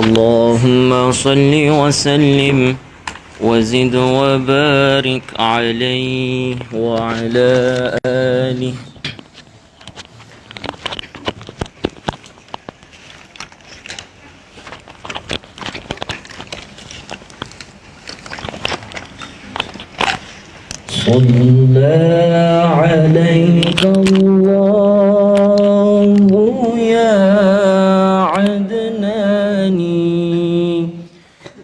اللهم صل وسلم وزد وبارك عليه وعلى آله. صلى عليك الله يا عدناني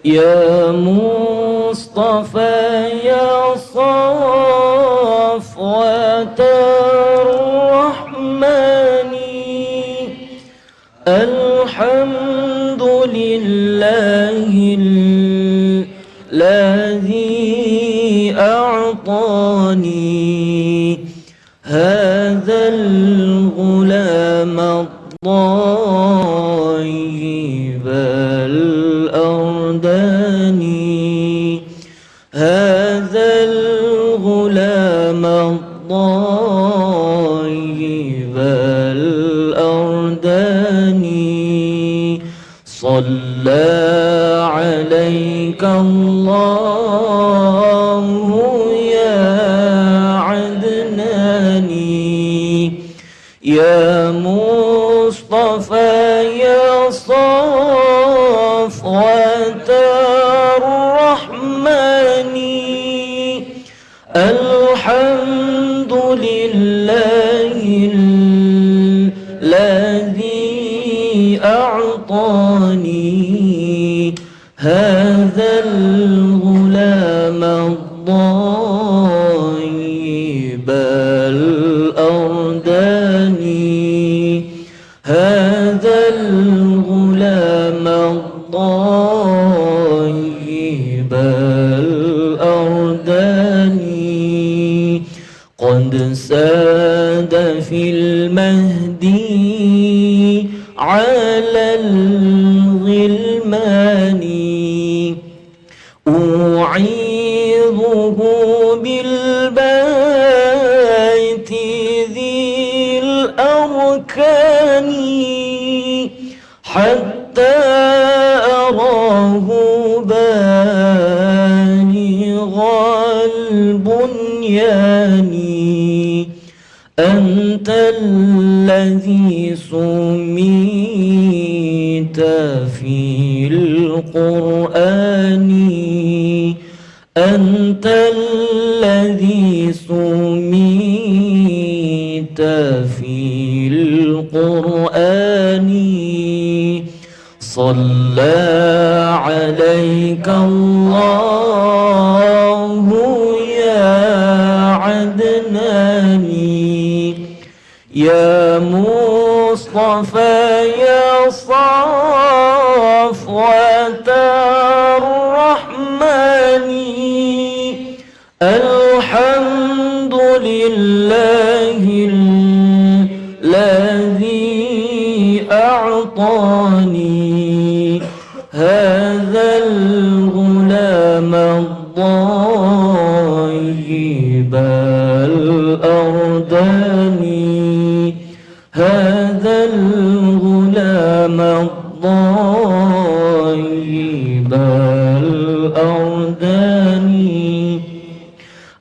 يا مصطفى يا صفوة الرحمن. الحمد لله الذي أعطاني هذا الغلام الطيب الأرداني. هذا الغلام الطيب الأرداني. صلى عليك الله يا عدناني يا مصطفى يا صفوة الرحمن. الحمد لله الذي أعطاني هذا الغلام الطيب الأرداني. هذا الغلام الطيب الأرداني. قد ساد في المهدي على الغلمان. أعيذه بالبيت ذي الأركان حتى أراه بالغ البنيان. أنت الذي سميت في القرآن. أنت الذي سميت في القرآن. صلى عليك الله يا عدناني يا مصطفى يا صفوة الرحمن. الحمد لله الذي أعطاني هذا الغلام الطيب الأرداني. هذا الغلام الطيب الأرداني.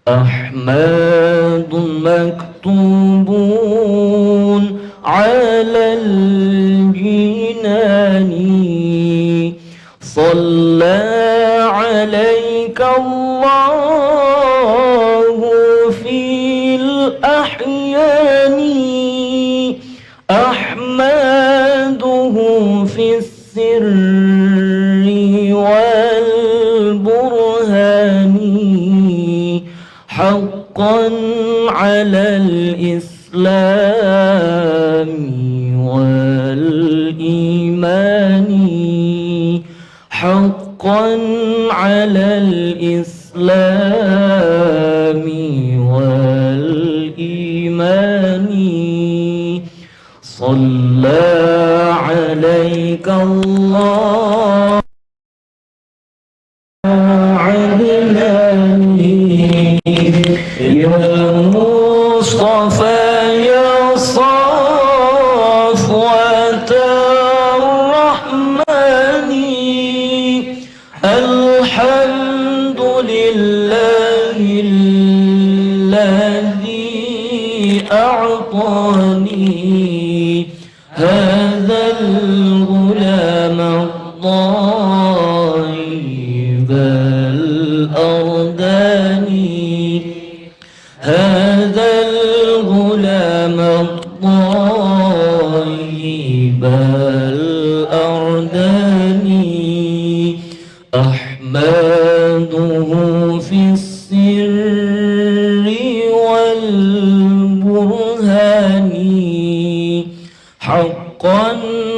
أحمد مكتوبون على الجنان. صلى عليك الله في الأحيان. أحمده في السر والبرهان. حقا على الإسلام والإيمان. حقا على الإسلام والإيمان. صلى عليك الله عدناني يا مصطفى يا صفوة الرحمن. هذا الغلام الطيب الأرداني هذا الغلام الطيب الأرداني أحمده في السر والبرهان حقا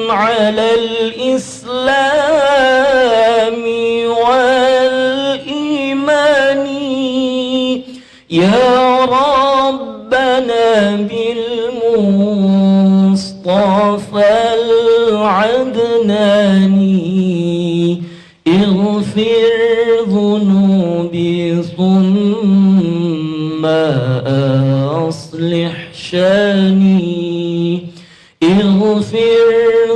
على الإسلام والإيمان يا ربنا بالمصطفى العدناني اغفر ذنوبي ثم أصلح شاني اغفر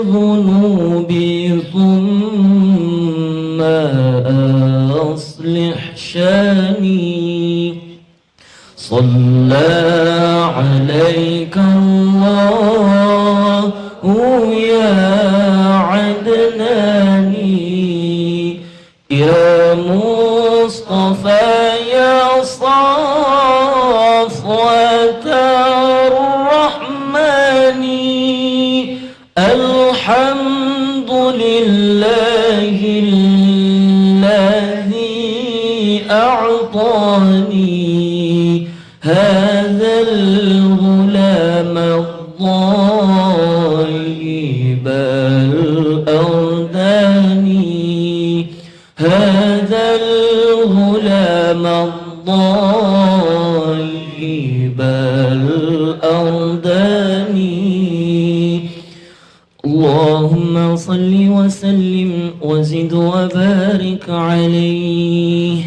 ذنوبي ثم أصلح شاني صلى عليك الله يا عدناني يا مصطفى يا صفوة الرحمن الحمد لله الذي أعطاني هذا الغلام الطيب الأرداني هذا الغلام الطيب الأرداني اللهم صل وسلم وزد وبارك عليه.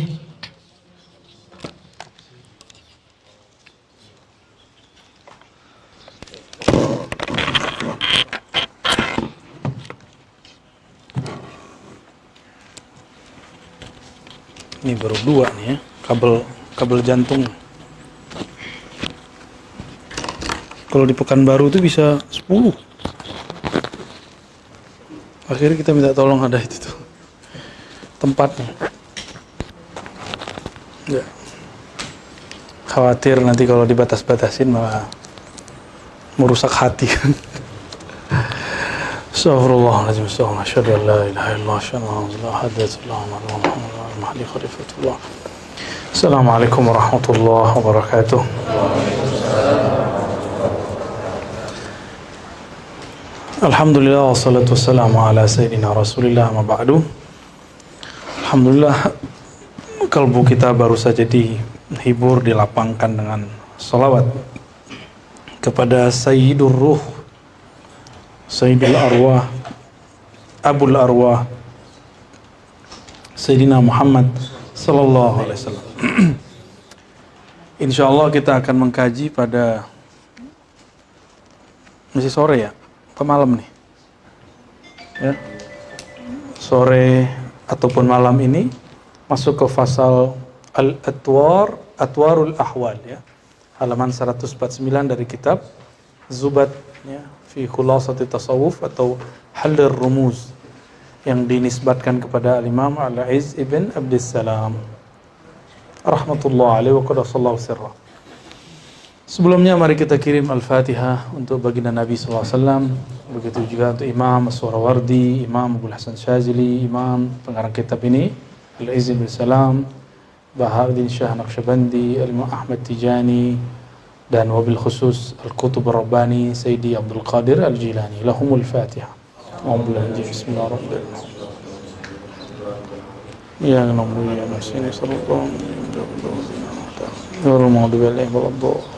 Ini baru 2 nih ya, kabel jantung. Kalau di Pekanbaru itu bisa 10. Akhirnya kita minta tolong ada itu tuh tempatnya. Ya. Khawatir nanti kalau dibatas-batasin malah merusak hati kan. Astaghfirullahaladzim, astaghfirullah, asyhadu an la ilaha illallah, asyhadu anna Muhammadan rasulullah. Assalamualaikum warahmatullahi wabarakatuh. Alhamdulillah wassalatu wassalamu ala sayyidina Rasulillah ma ba'du. Alhamdulillah kalbu kita baru saja dihibur, dilapangkan dengan salawat kepada Sayyidur Ruh, Sayyidul Arwah, Abul Arwah, Sayyidina Muhammad sallallahu alaihi wasallam. Insyaallah kita akan mengkaji pada masih sore ya, atau malam nih? Ya. Sore ataupun malam ini masuk ke fasal Al-Atwar, Atwarul Ahwal ya. Halaman 149 dari kitab Zubat ya, fi Khulasati Tasawuf atau Hallir Rumuz yang dinisbatkan kepada Al-Imam Al-Izz ibn Abdissalam rahmatullah alaihi wa qadasallahu sirrah. Sebelumnya mari kita kirim Al-Fatihah untuk baginda Nabi sallallahu alaihi wasallam, begitu juga untuk Imam As-Surawardi, Imam Abdul Hasan Syazili, Imam pengarang kitab ini Al-Izz ibn Salam, Bahauddin Shah Naqsyabandi, Al-Imam Ahmad Tijani, dan wabil khusus Al-Qutub Ar-Rabbani Sayyidi Abdul Qadir Al-Jilani. Lahumul Fatihah. Bismillahirrahmanirrahim. Ya Nabi ya Nabi sallallahu alaihi wasallam.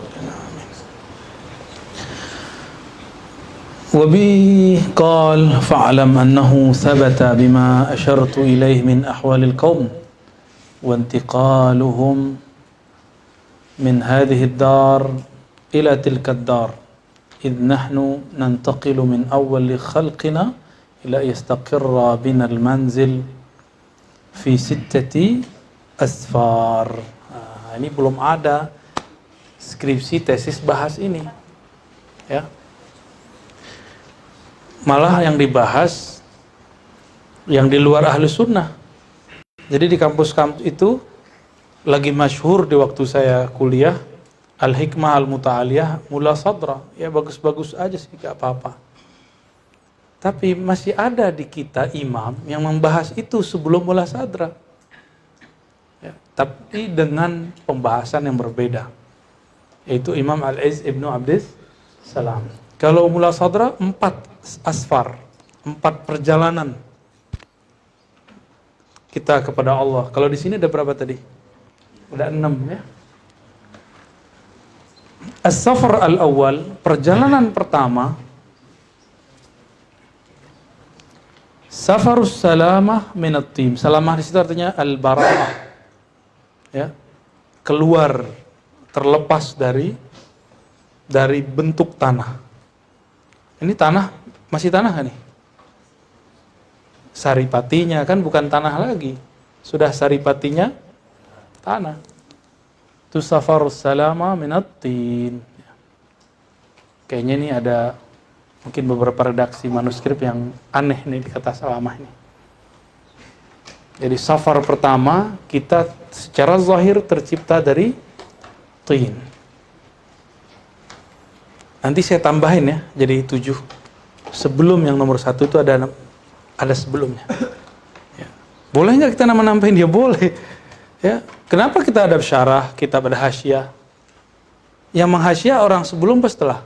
وبه قال فاعلم أنه ثبت بما أشرت إليه من أحوال القوم وانتقالهم من هذه الدار إلى تلك الدار إذ نحن ننتقل من أول خلقنا إلى يستقر بنا المنزل في 6 أسفار. Ini belum ada skripsi tesis bahas ini ya. malah yang dibahas yang di luar ahlu sunnah. Jadi di kampus-kampus itu lagi masyhur di waktu saya kuliah, al-hikmah al-muta'aliyah mula sadra. Ya bagus-bagus aja sih, gak apa-apa. Tapi masih ada di kita imam yang membahas itu sebelum mula sadra. Ya, tapi dengan pembahasan yang berbeda. Yaitu Imam Al-Izz Ibnu Abdis Salam. Kalau mula sadra 4 asfar, 4 perjalanan kita kepada Allah. Kalau di sini ada berapa tadi? Udah 6 ya. As-safar al-awwal, perjalanan pertama, safarus salamah minat tim. Salamah di situ artinya al-bara'ah. Ya. Keluar, terlepas dari bentuk tanah. Ini tanah, masih tanah kan nih? Saripatinya kan bukan tanah lagi. Sudah saripatinya tanah. Tu safarus salama minat tin. Kayaknya ini ada mungkin beberapa redaksi manuskrip yang aneh nih di kata salamah ini. Jadi safar pertama kita secara zahir tercipta dari tin. Nanti saya tambahin ya, jadi 7. Sebelum yang nomor 1 itu ada sebelumnya. Ya. Boleh nggak kita nambahin dia? Boleh. Ya. Kenapa kita ada syarah, kitab ada hasyiah? Yang menghasyiah orang sebelum atau setelah?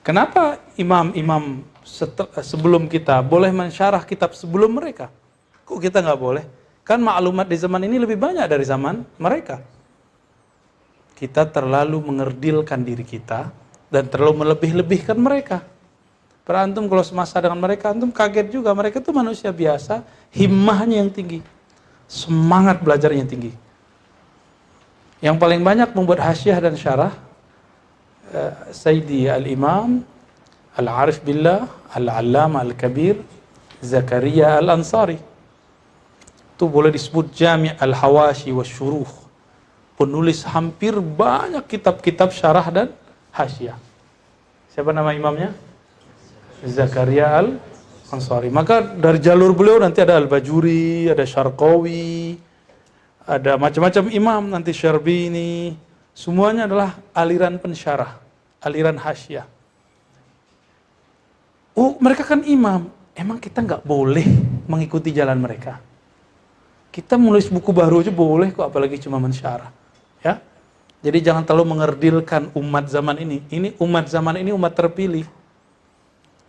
Kenapa imam-imam sebelum kita boleh mensyarah kitab sebelum mereka? Kok kita nggak boleh? Kan maklumat di zaman ini lebih banyak dari zaman mereka. Kita terlalu mengerdilkan diri kita dan terlalu melebih-lebihkan mereka. Para antum kalau semasa dengan mereka, antum kaget juga. Mereka itu manusia biasa, himmahnya yang tinggi, semangat belajarnya yang tinggi. Yang paling banyak membuat hasyiah dan syarah Sayyidi al-Imam Al-Arif Billah Al-Allama Al-Kabir Zakaria Al-Ansari. Itu boleh disebut Jami' Al-Hawashi wa Syuruh, penulis hampir banyak kitab-kitab syarah dan hasyiah. Siapa nama imamnya? Zakaria Al-Ansari. Maka dari jalur beliau nanti ada Al-Bajuri, ada Syarqawi, ada macam-macam imam, nanti Syarbini. Semuanya adalah aliran pensyarah, aliran hasyiah. Oh, mereka kan imam. Emang kita nggak boleh mengikuti jalan mereka? Kita menulis buku baru aja boleh kok, apalagi cuma mensyarah. Ya? Jadi jangan terlalu mengerdilkan umat zaman ini. Ini umat zaman ini umat terpilih.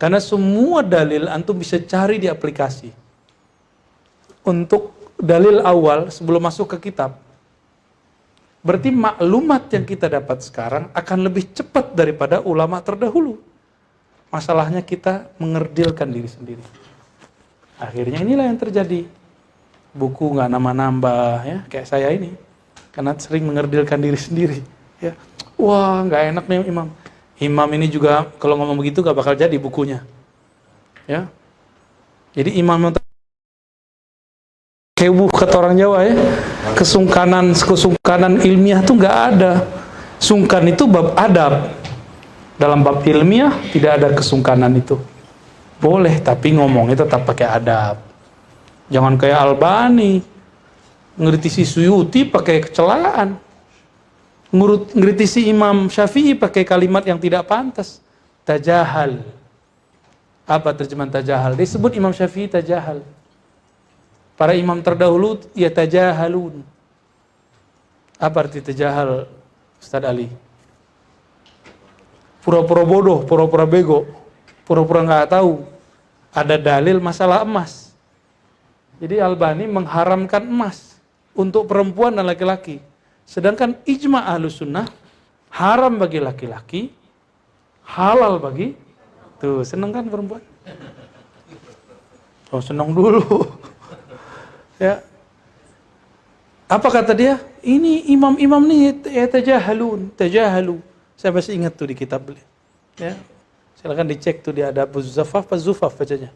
Karena semua dalil antum bisa cari di aplikasi. Untuk dalil awal sebelum masuk ke kitab. Berarti maklumat yang kita dapat sekarang akan lebih cepat daripada ulama terdahulu. Masalahnya kita mengerdilkan diri sendiri. Akhirnya inilah yang terjadi. Buku nggak nambah-nambah ya, kayak saya ini. Karena sering mengerdilkan diri sendiri. Ya. Wah, nggak enak nih imam. Imam ini juga kalau ngomong begitu gak bakal jadi bukunya. Ya. Jadi imam yang kebuh kata orang Jawa ya. Kesungkanan ilmiah tuh nggak ada. Sungkan itu bab adab. Dalam bab ilmiah tidak ada kesungkanan itu. Boleh, tapi ngomongnya tetap pakai adab. Jangan kayak Albani ngkritisi Suyuti pakai kecelaan. Ngkritisi Imam Syafi'i pakai kalimat yang tidak pantas. Tajahal. Apa terjemahan tajahal? Disebut Imam Syafi'i tajahal. Para imam terdahulu ya tajahalun. Apa arti tajahal, Ustaz Ali? Pura-pura bodoh, pura-pura bego, pura-pura nggak tahu. Ada dalil masalah emas. Jadi Albani mengharamkan emas untuk perempuan dan laki-laki. Sedangkan ijma' ahlus sunnah haram bagi laki-laki, halal bagi tuh, seneng kan perempuan? Oh, seneng dulu. Ya. Apa kata dia? Ini imam-imam nih tajahalu. Saya masih ingat tuh di kitab beliau. Ya. Silakan dicek tuh, dia ada Zufaf apa Zufaf bacanya.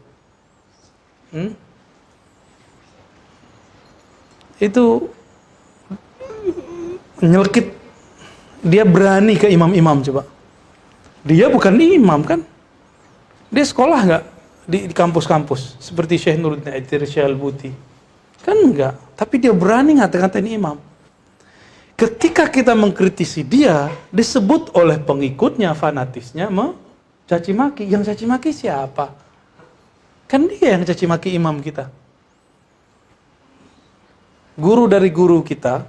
Itu nyelkit, dia berani ke imam-imam coba. Dia bukan imam kan? Dia sekolah nggak di kampus-kampus seperti Syekh Nuruddin Ajri, Syekh Al-Buti? Kan enggak. Tapi dia berani ngata-ngatain imam. Ketika kita mengkritisi dia, disebut oleh pengikutnya, fanatisnya mencaci maki. Yang caci maki siapa? Kan dia yang caci maki imam kita. Guru dari guru kita,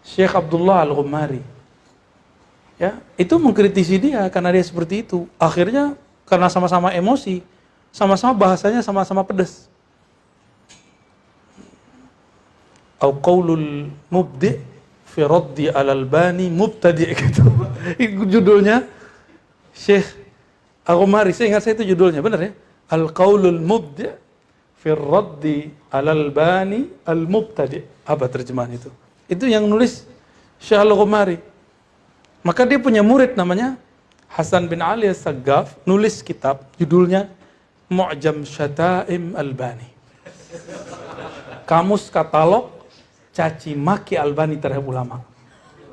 Syekh Abdullah Al-Ghumari, ya, itu mengkritisi dia karena dia seperti itu. Akhirnya karena sama-sama emosi, sama-sama bahasanya sama-sama pedas. Au qaulul mubdi' fi raddi alal bani mubtadi' gitu. Itu judulnya Syekh Al-Ghumari. Saya ingat saya itu judulnya, benar ya? Al-qaulul mubdi' fi raddi alal bani al-mubtadi'. Apa terjemahan itu? Itu yang nulis Syekh Al-Ghumari. Maka dia punya murid namanya Hasan bin Ali As-Saggaf, nulis kitab judulnya Mu'jam Syata'im Albani. Kamus katalog caci maki Albani terhadap ulama.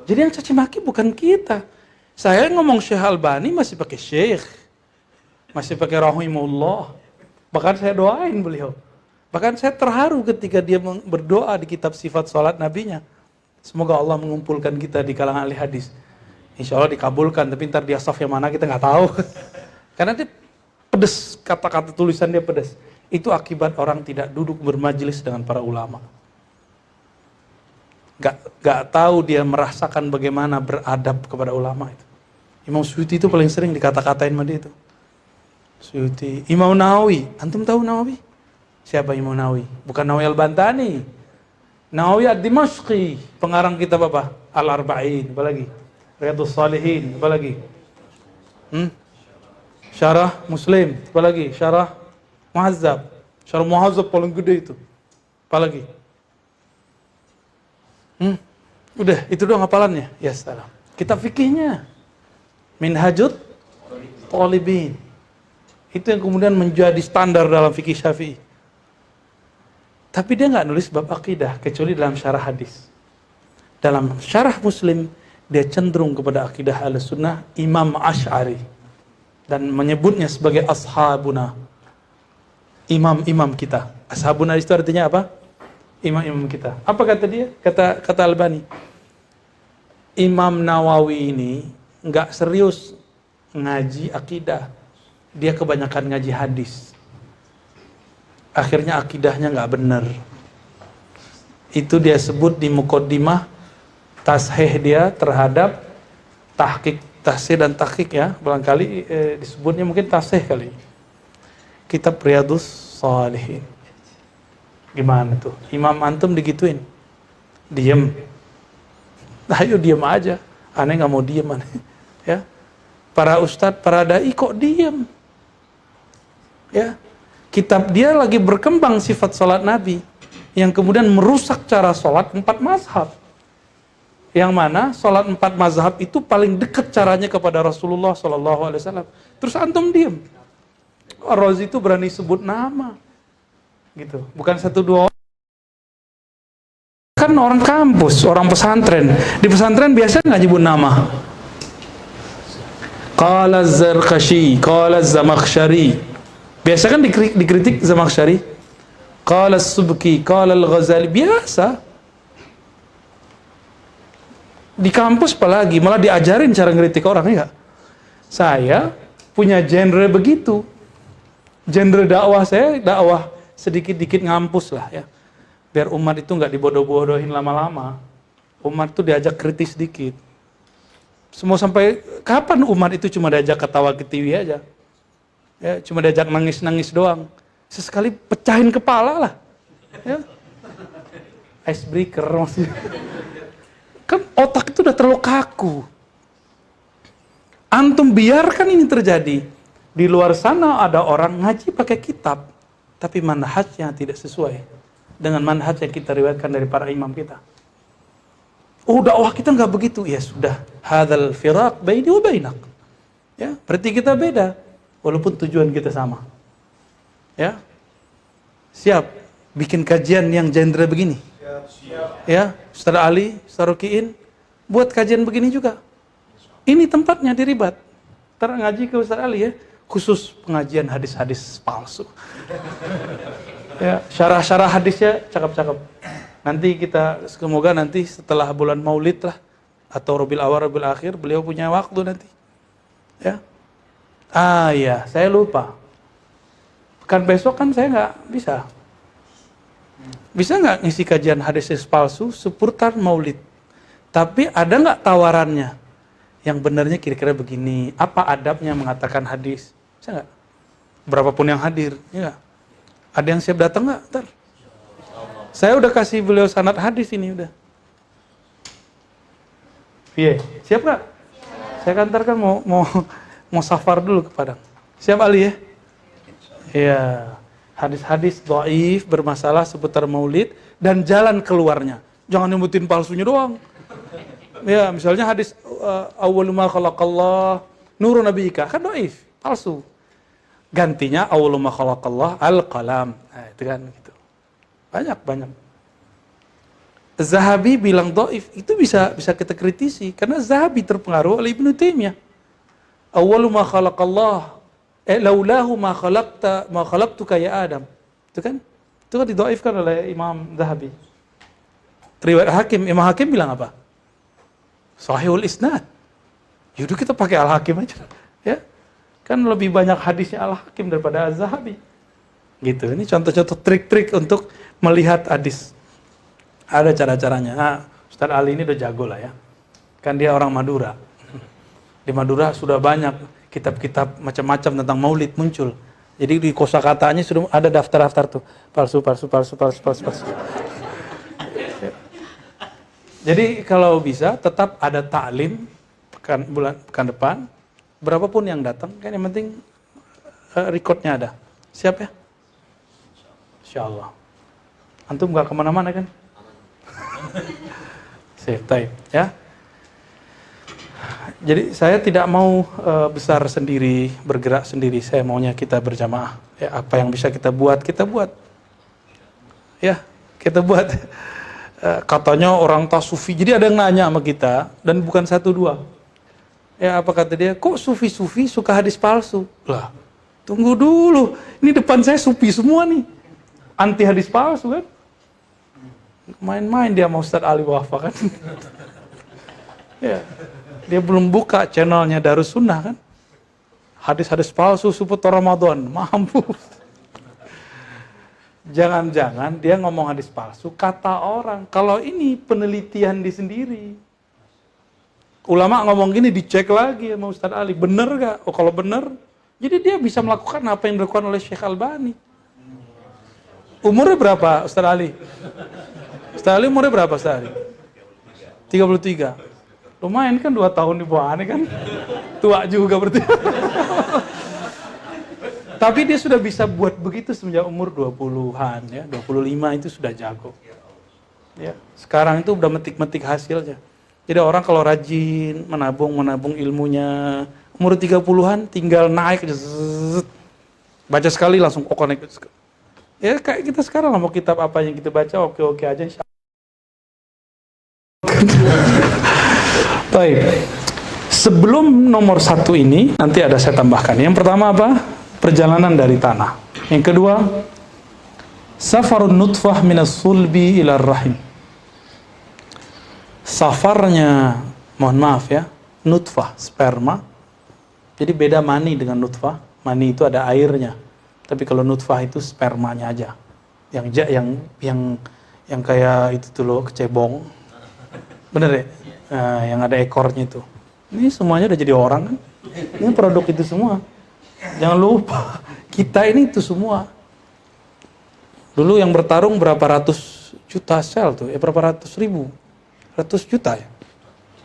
Jadi yang caci maki bukan kita. Saya ngomong Syekh Albani masih pakai Syekh, masih pakai rahimahullah. Bahkan saya doain beliau. Bahkan saya terharu ketika dia berdoa di kitab sifat salat nabinya. Semoga Allah mengumpulkan kita di kalangan ahli hadis. Insya Allah dikabulkan, tapi ntar dia saf yang mana kita nggak tahu. Karena dia pedes, kata-kata tulisan dia pedes. Itu akibat orang tidak duduk bermajelis dengan para ulama. Gak tahu dia merasakan bagaimana beradab kepada ulama itu. Imam Suyuti itu paling sering dikata-katain sama dia itu. Suyuti. Imam Nawawi, antum tahu Nawawi? Siapa Imam Nawawi? Bukan Nawawi Al-Bantani. Nawawi Ad-Dimashqi, pengarang kitab apa? Al-Arba'in, apa lagi? Riyadhus Shalihin, apa lagi? Syarah Muslim, apa lagi? Syarah Muhazzab. Syarah Muhazzab paling gede itu. Apa lagi? Udah, itu doang hafalannya. Ya salam. Kitab fikihnya Minhajut Thalibin. Itu yang kemudian menjadi standar dalam fikih Syafi'i. Tapi dia nggak nulis bab akidah kecuali dalam syarah hadis. Dalam syarah Muslim dia cenderung kepada akidah Ahlussunnah Imam Asy'ari dan menyebutnya sebagai ashabuna. Imam-imam kita. Ashabuna itu artinya apa? Imam-imam kita. Apa kata dia? Kata Albani. Imam Nawawi ini nggak serius ngaji akidah. Dia kebanyakan ngaji hadis. Akhirnya akidahnya nggak benar. Itu dia sebut di muqaddimah tasheh dia terhadap tahqiq, tasheh dan tahqiq ya. Barangkali disebutnya mungkin tasheh kali. Kitab Riyadhus Shalihin. Gimana tuh? Imam antum digituin? Diem. Ayo diem aja. Aneh nggak mau diem aneh. Ya. Para ustadz, para dai kok diem? Ya. Kitab dia lagi berkembang sifat salat Nabi yang kemudian merusak cara salat 4 mazhab. Yang mana salat 4 mazhab itu paling dekat caranya kepada Rasulullah SAW. Terus antum diem. Ar-Razi itu berani sebut nama. Gitu. Bukan 1-2 orang. Kan orang kampus, orang pesantren. Di pesantren biasa nggak nyebut nama. Qala Az-Zarqashi, qala Az-Zamakhsyari. Biasa kan dikritik Zamakhsyari. Qala As-Subki, qala Al-Ghazali. Biasa. Di kampus apalagi, malah diajarin cara ngeritik orang, ya. Saya punya genre begitu. Genre dakwah saya, dakwah sedikit-dikit ngampus lah ya. Biar umat itu nggak dibodoh-bodohin lama-lama. Umat itu diajak kritis sedikit. Semua sampai kapan umat itu cuma diajak ketawa ketiwi aja? Ya, cuma diajak nangis-nangis doang. Sesekali pecahin kepala lah. Ya. Icebreaker maksudnya. Kan otak itu udah terlalu kaku. Antum biarkan ini terjadi. Di luar sana ada orang ngaji pakai kitab, tapi manhajnya tidak sesuai dengan manhaj yang kita riwayatkan dari para imam kita. Oh, dakwah kita nggak begitu. Ya sudah, hadzal firaq baini wa bainak. Ya, berarti kita beda. Walaupun tujuan kita sama. Ya. Siap bikin kajian yang genre begini? Siap. Ya, Ustaz Ali, Ustaz Rukiin buat kajian begini juga. Ini tempatnya di Ribat. Ntar ngaji ke Ustaz Ali ya. khusus pengajian hadis-hadis palsu. Ya, syarah-syarah hadisnya cakep-cakep. Nanti kita semoga nanti setelah bulan Maulid lah atau Rabiul Awal Rabiul Akhir beliau punya waktu nanti. Ya. Iya, saya lupa. Pekan besok kan saya nggak bisa. Bisa nggak ngisi kajian hadis palsu seputar Maulid? Tapi ada nggak tawarannya? Yang benarnya kira-kira begini. Apa adabnya mengatakan hadis? Bisa nggak? Berapapun yang hadir, ya nggak? Ada yang siap datang nggak? Ntar. Saya udah kasih beliau sanad hadis ini udah. Iya, siap nggak? Saya kantarkan mau safar dulu ke Padang. Siap Ali ya? Iya. Hadis-hadis dhaif bermasalah seputar Maulid dan jalan keluarnya. Jangan nyebutin palsunya doang. Ya, misalnya hadis awwalu ma khalaqallah nurun nabiyika kan dhaif, palsu. Gantinya awwalu ma khalaqallah al-qalam. Nah, itu kan gitu. Banyak. Zahabi bilang dhaif, itu bisa kita kritisi karena Zahabi terpengaruh oleh Ibnu Taimiyah. Awwalu ma khalaqallah laulahu ma khalaqtuka ya Adam. Itu kan didhaifkan oleh Imam Zahabi. Riwayat Hakim, Imam Hakim bilang apa? Sahihul isnad. Yaudah kita pakai Al-Hakim aja. Ya. Kan lebih banyak hadisnya Al-Hakim daripada Az-Zahabi. Gitu. Ini contoh-contoh trik-trik untuk melihat hadis. Ada cara-caranya. Nah, Ustaz Ali ini udah jago lah ya. Kan dia orang Madura. Di Madura sudah banyak kitab-kitab macam-macam tentang Maulid muncul. Jadi di kosakatanya sudah ada daftar-daftar tuh. Palsu. Jadi kalau bisa tetap ada taklim pekan depan. Berapapun yang datang, kan yang penting recordnya ada. Siap ya? Insyaallah. Antum nggak kemana-mana kan? Siap, taib. Ya. Jadi saya tidak mau besar sendiri, bergerak sendiri. Saya maunya kita berjamaah. Ya, apa yang bisa kita buat. Ya, kita buat. Katanya orang tasufi. Jadi ada yang nanya sama kita dan bukan satu dua. Ya, apa kata dia? Kok sufi-sufi suka hadis palsu? Lah, tunggu dulu. Ini depan saya sufi semua nih. Anti hadis palsu kan? Main-main dia sama Ustaz Ali Wafa kan? Ya. Dia belum buka channelnya Darus Sunnah kan? Hadis-hadis palsu seputar Ramadan, mampus. Jangan-jangan dia ngomong hadis palsu, kata orang. Kalau ini penelitian di sendiri. Ulama ngomong gini, dicek lagi sama Ustaz Ali. Bener gak? Oh kalau bener, jadi dia bisa melakukan apa yang dilakukan oleh Syekh Albani. Umurnya berapa Ustaz Ali? Ustaz Ali umurnya berapa Ustaz Ali? 33. Lumayan kan 2 tahun di bawah aneh kan? Tua juga berarti. Tapi dia sudah bisa buat begitu semenjak umur 20-an ya, 25 itu sudah jago. Ya, sekarang itu udah metik-metik hasilnya. Jadi orang kalau rajin menabung ilmunya, umur 30-an tinggal naik zzz, baca sekali langsung connect. Ya kayak kita sekarang mau kitab apa yang kita baca oke aja insyaallah. Baik. Sebelum nomor 1 ini nanti ada saya tambahkan. Yang pertama apa? Perjalanan dari tanah. Yang kedua, safarun nutfah minas sulbi ilar rahim. Safarnya, mohon maaf ya, nutfah, sperma. Jadi beda mani dengan nutfah. Mani itu ada airnya. Tapi kalau nutfah itu spermanya aja. Yang kayak itu tuh loh, kecebong. Bener ya? Nah, yang ada ekornya itu. Ini semuanya udah jadi orang kan? Ini produk itu semua. Jangan lupa, kita ini itu semua. Dulu yang bertarung berapa ratus juta sel tuh, berapa ratus ribu, ratus juta ya,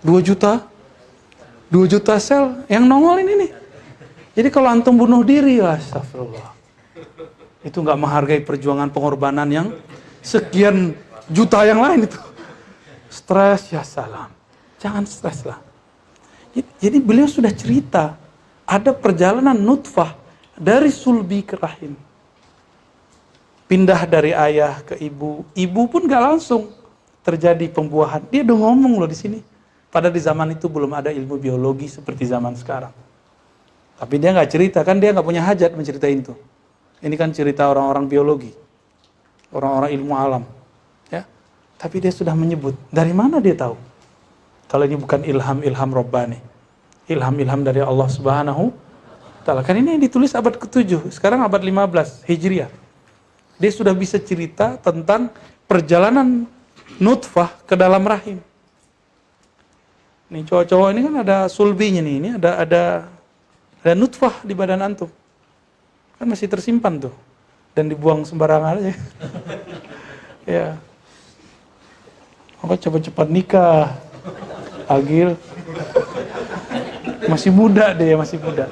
2 juta sel yang nongol ini nih. Jadi kalau antum bunuh diri, astagfirullah, itu nggak menghargai perjuangan pengorbanan yang sekian juta yang lain itu. Stres ya salam, jangan stres lah. Jadi beliau sudah cerita. Ada perjalanan nutfah dari sulbi ke rahim. Pindah dari ayah ke ibu. Ibu pun gak langsung terjadi pembuahan. Dia udah ngomong loh di sini. Padahal di zaman itu belum ada ilmu biologi seperti zaman sekarang. Tapi dia nggak cerita, kan dia nggak punya hajat menceritain itu. Ini kan cerita orang-orang biologi, orang-orang ilmu alam. Ya. Tapi dia sudah menyebut. Dari mana dia tahu? Kalau ini bukan ilham Rabbani. Ilham dari Allah Subhanahu wa Ta'ala. Kan ini yang ditulis abad ke-7, sekarang abad 15 Hijriah. Dia sudah bisa cerita tentang perjalanan nutfah ke dalam rahim. Nih cowok-cowok ini kan ada sulbinya nih, ini ada nutfah di badan antum. Kan masih tersimpan tuh. Dan dibuang sembarangan aja. Ya. Maka cepat-cepat nikah. Agil. Masih muda dia, masih muda.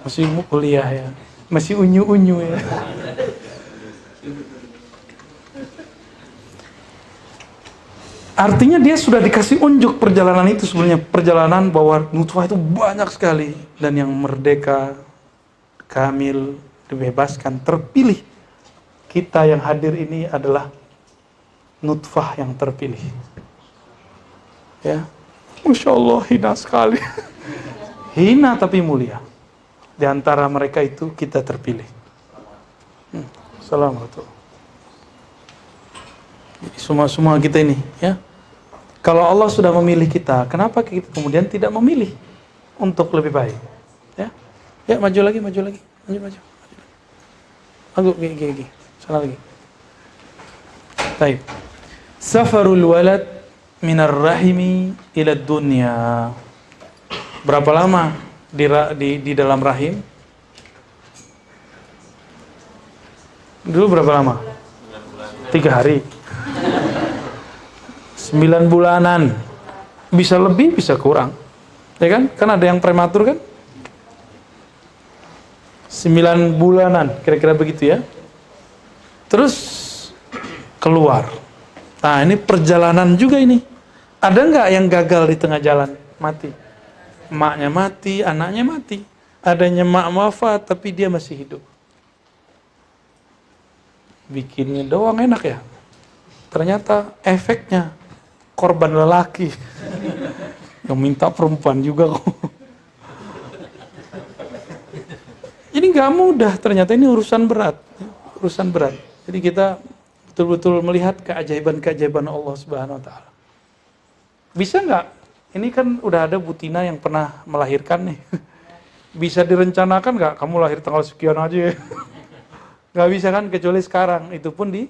Masih kuliah ya. Masih unyu-unyu ya. Artinya dia sudah dikasih unjuk perjalanan itu sebenarnya. Perjalanan bahwa nutfah itu banyak sekali. Dan yang merdeka, kamil, dibebaskan, terpilih. Kita yang hadir ini adalah nutfah yang terpilih. Ya, Masya Allah, hina sekali. Hina tapi mulia. Di antara mereka itu kita terpilih. Assalamualaikum. Semua kita ini, ya. Kalau Allah sudah memilih kita, kenapa kita kemudian tidak memilih untuk lebih baik? Ya, ya maju lagi. Maju. Gigi. Sana lagi. Baik. Safarul walad minar rahimi ila dunya. Berapa lama di dalam rahim? Dulu berapa lama? 3 hari. 9 bulanan. Bisa lebih, bisa kurang. Ya kan? Kan ada yang prematur kan? 9 bulanan, kira-kira begitu ya. Terus keluar. Nah, ini perjalanan juga ini. Ada nggak yang gagal di tengah jalan? Mati. Emaknya mati, anaknya mati. Adanya emak wafat, tapi dia masih hidup. Bikinnya doang enak ya. Ternyata efeknya korban lelaki yang minta perempuan juga kok. Ini nggak mudah, ternyata ini urusan berat. Jadi kita betul-betul melihat keajaiban Allah Subhanahu wa Ta'ala. Bisa nggak? Ini kan udah ada Butina yang pernah melahirkan nih. Bisa direncanakan nggak? Kamu lahir tanggal sekian aja ya. Nggak bisa kan, kecuali sekarang. Itu pun di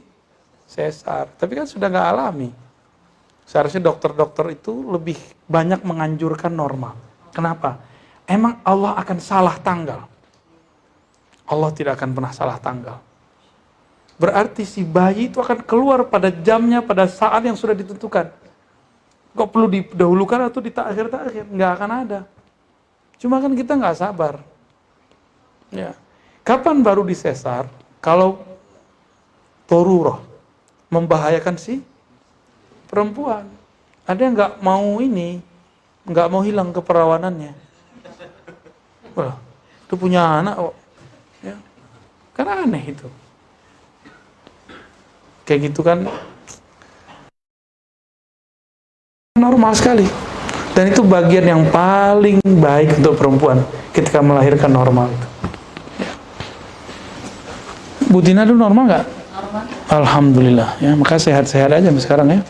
sesar. Tapi kan sudah nggak alami. Seharusnya dokter-dokter itu lebih banyak menganjurkan normal. Kenapa? Emang Allah akan salah tanggal? Allah tidak akan pernah salah tanggal. Berarti si bayi itu akan keluar pada jamnya, pada saat yang sudah ditentukan. Kok perlu didahulukan atau ditakhir-takhir? Nggak akan ada. Cuma kan kita nggak sabar. Ya. Kapan baru disesar? Kalau toruroh, membahayakan si perempuan. Ada yang nggak mau ini, nggak mau hilang keperawanannya. Wah, itu punya anak kok. Ya. Karena aneh itu. Kayak gitu kan normal sekali. Dan itu bagian yang paling baik untuk perempuan ketika melahirkan normal itu. Ya. Bu Tina dulu normal nggak? Normal. Alhamdulillah. Ya, maka sehat-sehat aja sekarang ya.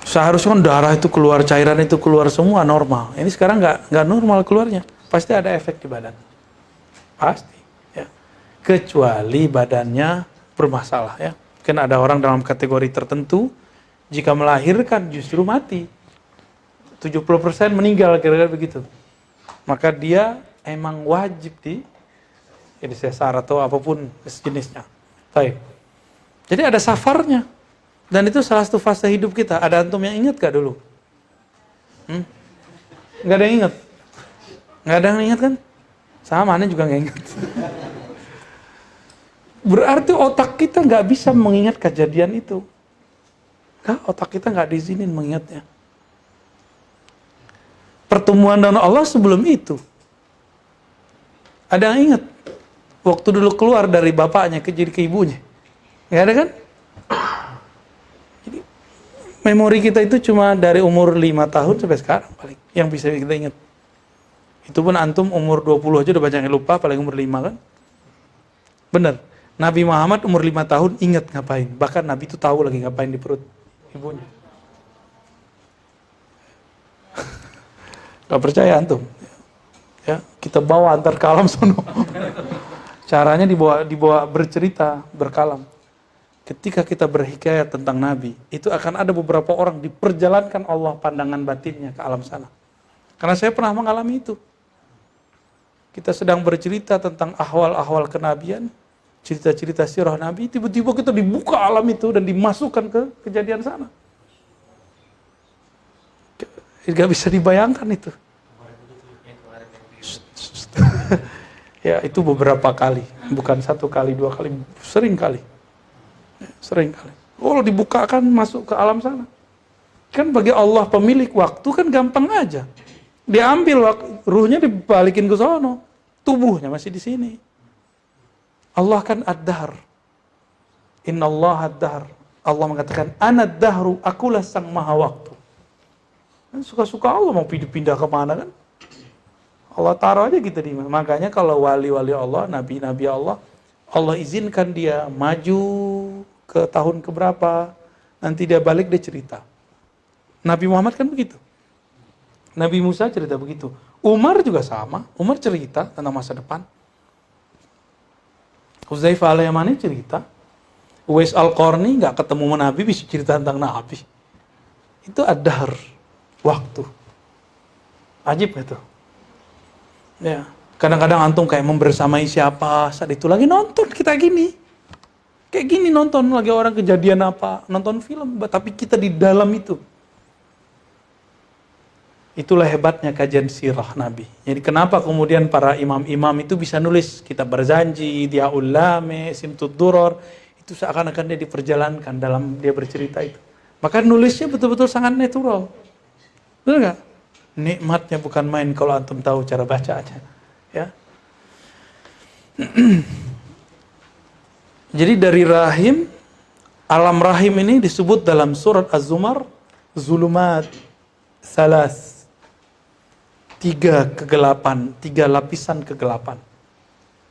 Seharusnya kan darah itu keluar, cairan itu keluar semua normal. Ini sekarang nggak normal keluarnya. Pasti ada efek di badan. Pasti. Ya. Kecuali badannya bermasalah ya. Mungkin ada orang dalam kategori tertentu jika melahirkan justru mati. 70% meninggal kira-kira begitu. Maka dia emang wajib di sesar atau apapun sejenisnya. Baik. Jadi ada safarnya. Dan itu salah satu fase hidup kita. Ada antum yang ingat gak dulu? Nggak ada yang ingat? Nggak ada yang ingat kan? Sama, aneh juga nggak ingat. Berarti otak kita nggak bisa mengingat kejadian itu. Otak kita nggak diizinin mengingatnya. Pertemuan dengan Allah sebelum itu. Ada yang ingat? Waktu dulu keluar dari bapaknya jadi ke ibunya. Nggak ada kan? Jadi, memori kita itu cuma dari umur 5 tahun sampai sekarang paling. Yang bisa kita ingat. Itu pun antum umur 20 aja udah banyak yang lupa, paling umur 5 kan? Bener. Nabi Muhammad umur 5 tahun ingat ngapain. Bahkan Nabi itu tahu lagi ngapain di perut ibunya. Gak percaya antum? Ya, kita bawa antar ke alam sono. Caranya dibawa bercerita, berkalam. Ketika kita berhikayat tentang Nabi, itu akan ada beberapa orang diperjalankan Allah pandangan batinnya ke alam sana. Karena saya pernah mengalami itu. Kita sedang bercerita tentang ahwal-ahwal kenabian, cerita-cerita sirah Nabi, tiba-tiba kita dibuka alam itu dan dimasukkan ke kejadian sana. Gak bisa dibayangkan itu. Ya, itu beberapa kali, bukan 1 kali, 2 kali, sering kali. Oh, dibukakan masuk ke alam sana. Kan bagi Allah pemilik waktu kan gampang aja. Diambil ruhnya dibalikin ke sono, tubuhnya masih di sini. Allah kan ad-dahr. Innallaha ad-dahr. Allah mengatakan anad-dahru, akulah sang maha waktu. Kan suka-suka Allah mau pindah kemana kan? Allah taruh aja kita di mana. Makanya kalau wali-wali Allah, nabi-nabi Allah, Allah izinkan dia maju ke tahun keberapa, nanti dia balik dia cerita. Nabi Muhammad kan begitu. Nabi Musa cerita begitu. Umar juga sama. Umar cerita tentang masa depan. Hudzaifah al-Yamani cerita. Uwais al-Qarni nggak ketemu Nabi bisa cerita tentang Nabi. Itu ad-dahr, waktu. Ajib itu. Ya, kadang-kadang antum kayak membersamai siapa, saat itu lagi nonton kita gini. Kayak gini nonton lagi orang kejadian apa, nonton film, tapi kita di dalam itu. Itulah hebatnya kajian sirah Nabi. Jadi kenapa kemudian para imam-imam itu bisa nulis kitab Barzanji, Diyaul Lame, Simtud Duror, itu seakan-akan dia diperjalankan dalam dia bercerita itu. Maka nulisnya betul-betul sangat natural. Betul nggak? Nikmatnya bukan main kalau antum tahu cara bacanya. Ya. Jadi dari rahim, alam rahim ini disebut dalam surat Az-Zumar, zulumat salas. 3 kegelapan, 3 lapisan kegelapan.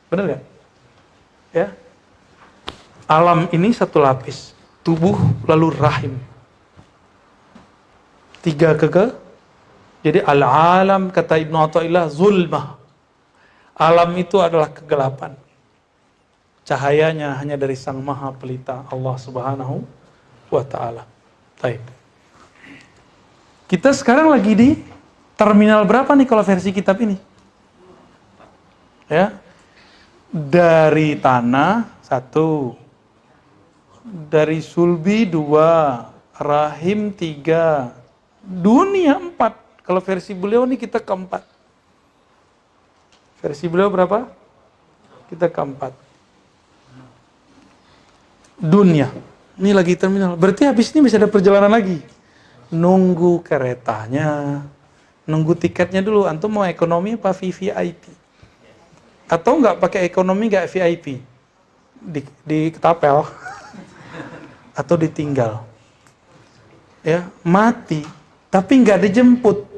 Benar nggak? Ya. Alam ini 1 lapis, tubuh lalu rahim. 3 Jadi al-alam kata Ibnu Athaillah zulmah. Alam itu adalah kegelapan. Cahayanya hanya dari Sang Maha Pelita Allah Subhanahu wa taala. Baik. Kita sekarang lagi di terminal berapa nih kalau versi kitab ini? Ya. Dari tanah 1. Dari sulbi 2, rahim 3, dunia 4. Kalau versi beliau nih kita keempat. Versi beliau berapa? Kita keempat. Dunia. Ini lagi terminal. Berarti habis ini bisa ada perjalanan lagi. Nunggu keretanya. Nunggu tiketnya dulu. Antum mau ekonomi apa VIP? Atau nggak pakai ekonomi nggak VIP? Di ketapel. Atau ditinggal. Ya, mati. Tapi nggak dijemput.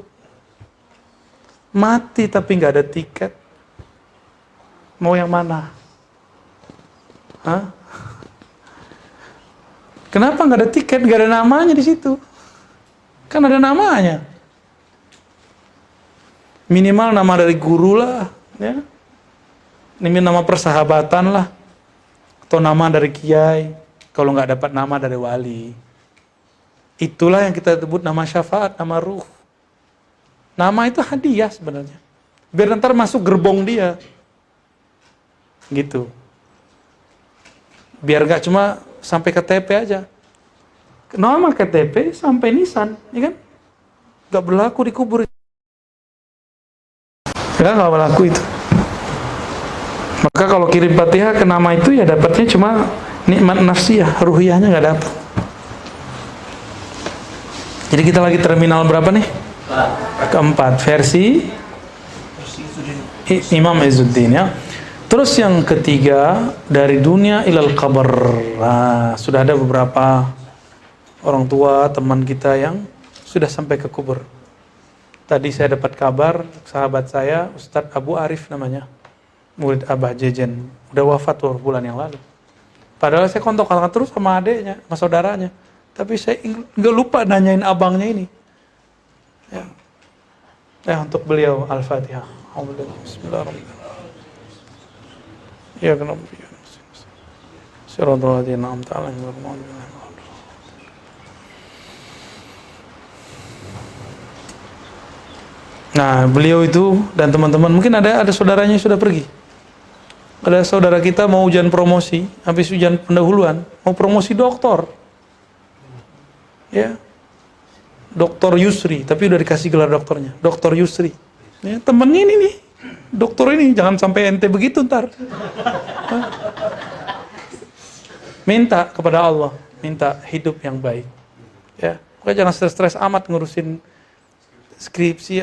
Mati tapi nggak ada tiket. Mau yang mana? Hah? Kenapa nggak ada tiket? Nggak ada namanya di situ. Kan ada namanya. Minimal nama dari guru lah, ya. Ini nama persahabatan lah, atau nama dari kiai. Kalau nggak dapat nama dari wali. Itulah yang kita sebut nama syafaat, nama ruh. Nama itu hadiah sebenarnya. Biar ntar masuk gerbong dia. Gitu. Biar gak cuma sampai KTP aja. Nama KTP sampai nisan, ya kan? Gak berlaku dikubur. Ya gak berlaku itu. Maka kalau kirim Fatihah ke nama itu ya dapatnya cuma nikmat nafsiyah, ruhiyahnya gak dapat. Jadi kita lagi terminal berapa nih? Keempat, versi Imam Izzuddin ya. Terus yang ketiga, dari dunia ilal qabr. Nah, sudah ada beberapa orang tua teman kita yang sudah sampai ke kubur. Tadi saya dapat kabar, sahabat saya, Ustadz Abu Arif namanya, murid Abah Jejen, udah wafat beberapa bulan yang lalu. Padahal saya kontak-kontakan terus sama adeknya, sama saudaranya. Tapi saya nggak lupa nanyain abangnya ini. Ya, untuk beliau Al-Fatihah. Bismillahirrahmanirrahim. Ya kenapa? Siratal ladzina an'amta 'alaihim ghairil maghdubi 'alaihim. Nah, beliau itu dan teman-teman, mungkin ada saudaranya yang sudah pergi. Ada saudara kita mau ujian promosi, habis ujian pendahuluan, mau promosi doktor. Ya. Doktor Yusri, tapi udah dikasih gelar doktornya. Doktor Yusri. Ya, temennya ini nih. Dokter ini, jangan sampai ente begitu ntar. Minta kepada Allah, minta hidup yang baik. Ya, pokoknya jangan stres-stres amat ngurusin skripsi